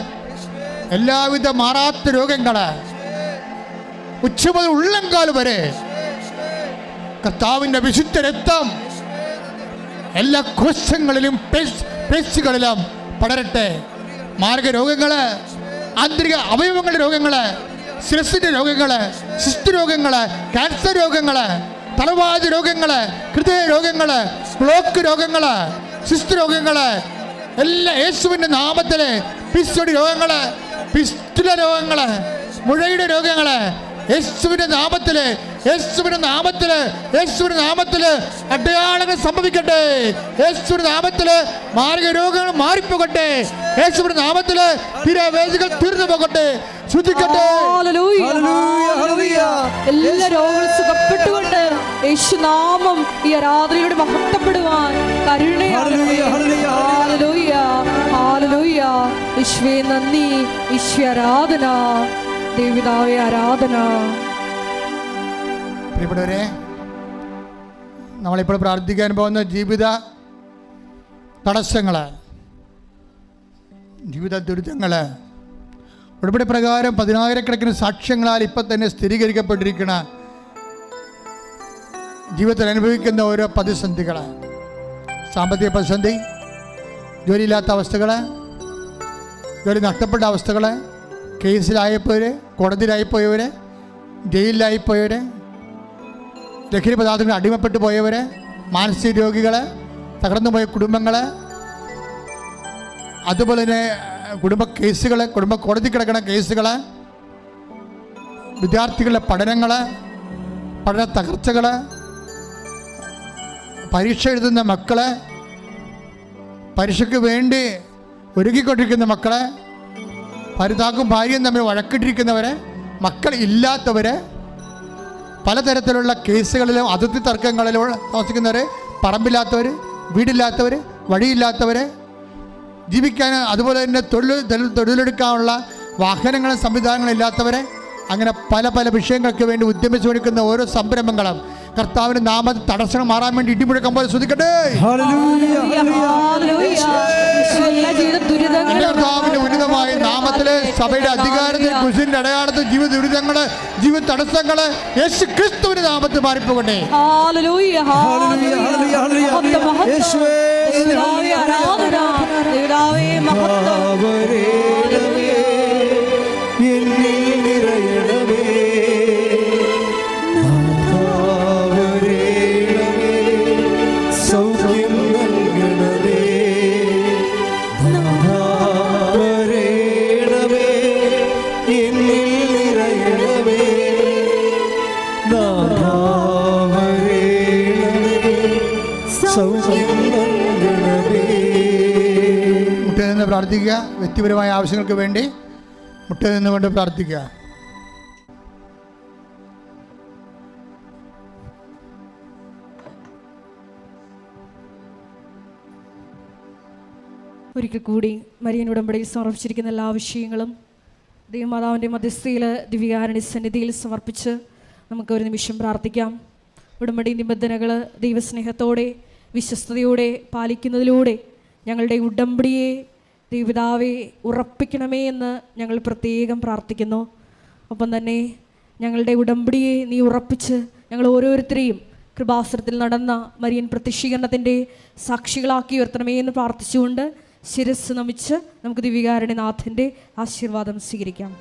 എല്ലാവിധ മാറാത്ത രോഗങ്ങൾ ഉച്ച മുതൽ ഉള്ളംകാൽ വരെ കർത്താവിൻ്റെ വിശുദ്ധ രക്തം എല്ലാ കോശങ്ങളിലും പേശികളിലും പടരട്ടെ. മാർഗരോഗങ്ങൾ, ആന്തരിക അവയവങ്ങളുടെ രോഗങ്ങൾ, ശിരസിൻ്റെ രോഗങ്ങൾ, ശിഷ്ടരോഗങ്ങൾ, ക്യാൻസർ രോഗങ്ങൾ, തലവാദ രോഗങ്ങൾ, ഹൃദയ രോഗങ്ങൾ, ബ്ലോക്ക് രോഗങ്ങൾ, ശിഷ്ടരോഗങ്ങൾ എല്ലാ യേശുവിൻ്റെ നാമത്തിൽ, പിസ്റ്റുടി രോഗങ്ങൾ, പിസ്റ്റുല രോഗങ്ങൾ, മുഴയുടെ രോഗങ്ങൾ യേശുവിൻ്റെ നാമത്തിൽ, യേശുവിൻ്റെ നാമത്തിൽ, യേശുവിൻ്റെ നാമത്തിൽ അടയാളങ്ങൾ സംഭവിക്കട്ടെ. യേശുവിൻ്റെ നാമത്തിൽ മാർഗരോഗങ്ങൾ മാറിപ്പോകട്ടെ. യേശുവിൻ്റെ നാമത്തിൽ തിരവേദികൾ തീർന്നു പോകട്ടെ. ശ്രദ്ധിക്കട്ടെ. എല്ലാ രോഗങ്ങളും സുഖപ്പെട്ടുകൊണ്ട് യേശുനാമം ഈ ആരാധനയോട് മഹത്വപ്പെടുവാൻ ഈശ്വേ നന്ദി, ഈശ്വര ആരാധന, ദൈവപിതാവേ ആരാധന. പ്രിയപ്പെട്ടവരെ, നമ്മളിപ്പോൾ പ്രാർത്ഥിക്കാൻ പോകുന്ന ജീവിത തടസ്സങ്ങൾ, ജീവിത ദുരിതങ്ങൾ ഉടമ്പടി പ്രകാരം 10,000-കണക്കിന് സാക്ഷ്യങ്ങളാൽ ഇപ്പം തന്നെ സ്ഥിരീകരിക്കപ്പെട്ടിരിക്കുന്ന ജീവിതത്തിൽ അനുഭവിക്കുന്ന ഓരോ പ്രതിസന്ധികൾ, സാമ്പത്തിക പ്രതിസന്ധി, ജോലിയില്ലാത്ത അവസ്ഥകൾ, ജോലി നഷ്ടപ്പെട്ട അവസ്ഥകൾ, കേസിലായിപ്പോയവർ, കോടതിയിലായിപ്പോയവർ, ജയിലിലായിപ്പോയവർ, ലഹരി പദാർത്ഥങ്ങൾ അടിമപ്പെട്ടു പോയവർ, മാനസിക രോഗികൾ, തകർന്നുപോയ കുടുംബങ്ങൾ, അതുപോലെ തന്നെ കുടുംബ കേസുകൾ, കുടുംബ കോടതി കിടക്കുന്ന കേസുകൾ, വിദ്യാർത്ഥികളുടെ പഠനങ്ങൾ, പഠന തകർച്ചകൾ, പരീക്ഷ എഴുതുന്ന മക്കൾ, പരീക്ഷയ്ക്ക് വേണ്ടി ഒരുക്കിക്കൊണ്ടിരിക്കുന്ന മക്കൾ, ഭർത്താവും ഭാര്യയും തമ്മിൽ വഴക്കിട്ടിരിക്കുന്നവർ, മക്കൾ ഇല്ലാത്തവർ, പലതരത്തിലുള്ള കേസുകളിലും അതിർത്തി തർക്കങ്ങളിലും താമസിക്കുന്നവർ, പറമ്പില്ലാത്തവർ, വീടില്ലാത്തവർ, വഴിയില്ലാത്തവർ, ജീവിക്കാൻ അതുപോലെ തന്നെ തൊഴിലെടുക്കാനുള്ള വാഹനങ്ങളും സംവിധാനങ്ങളും ഇല്ലാത്തവരെ, അങ്ങനെ പല പല വിഷയങ്ങൾക്ക് വേണ്ടി ഉദ്യമിച്ചു കൊടുക്കുന്ന ഓരോ സംരംഭങ്ങളും കർത്താവിന്റെ നാമത്തിൽ തടസ്സങ്ങൾ മാറാൻ വേണ്ടി ഇടിമുഴക്കം പോലെ ശ്രദ്ധിക്കട്ടെ. കർത്താവിന്റെ ഉന്നതമായ നാമത്തില് സഭയുടെ അധികാരത്തിൽ കുരിശിന്റെ അടയാളത്തിൽ ജീവിത ദുരിതങ്ങള്, ജീവിത തടസ്സങ്ങള് യേശു ക്രിസ്തുവിന്റെ നാമത്തിൽ മാറിപ്പോകട്ടെ. മുട്ട പ്രാർത്ഥിക്കുക. വ്യക്തിപരമായ ആവശ്യങ്ങൾക്ക് വേണ്ടി മുട്ട നിന്നുകൊണ്ട് പ്രാർത്ഥിക്കുക. ഒരിക്കൽ കൂടി മരിയൻ ഉടമ്പടിയിൽ സമർപ്പിച്ചിരിക്കുന്ന എല്ലാ വിഷയങ്ങളും ദൈവമാതാവിൻ്റെ മധ്യസ്ഥയിൽ ദിവ്യകാരുണ്യ സന്നിധിയിൽ സമർപ്പിച്ച് നമുക്ക് ഒരു നിമിഷം പ്രാർത്ഥിക്കാം. ഉടമ്പടി നിബന്ധനകൾ ദൈവസ്നേഹത്തോടെ വിശ്വസ്തയോടെ പാലിക്കുന്നതിലൂടെ ഞങ്ങളുടെ ഉടമ്പടിയെ ദൈവപിതാവെ ഉറപ്പിക്കണമേ എന്ന് ഞങ്ങൾ പ്രത്യേകം പ്രാർത്ഥിക്കുന്നു. ഒപ്പം തന്നെ ഞങ്ങളുടെ ഉടമ്പടിയെ നീ ഉറപ്പിച്ച് ഞങ്ങൾ ഓരോരുത്തരെയും കൃപാസനത്തിൽ നടന്ന മരിയൻ പ്രത്യക്ഷീകരണത്തിൻ്റെ സാക്ഷികളാക്കി ഉയർത്തണമേ എന്ന് പ്രാർത്ഥിച്ചുകൊണ്ട് ശിരസ് നമിച്ച് നമുക്ക് ദിവ്യകാരുണ്യനാഥൻ്റെ ആശീർവാദം സ്വീകരിക്കാം.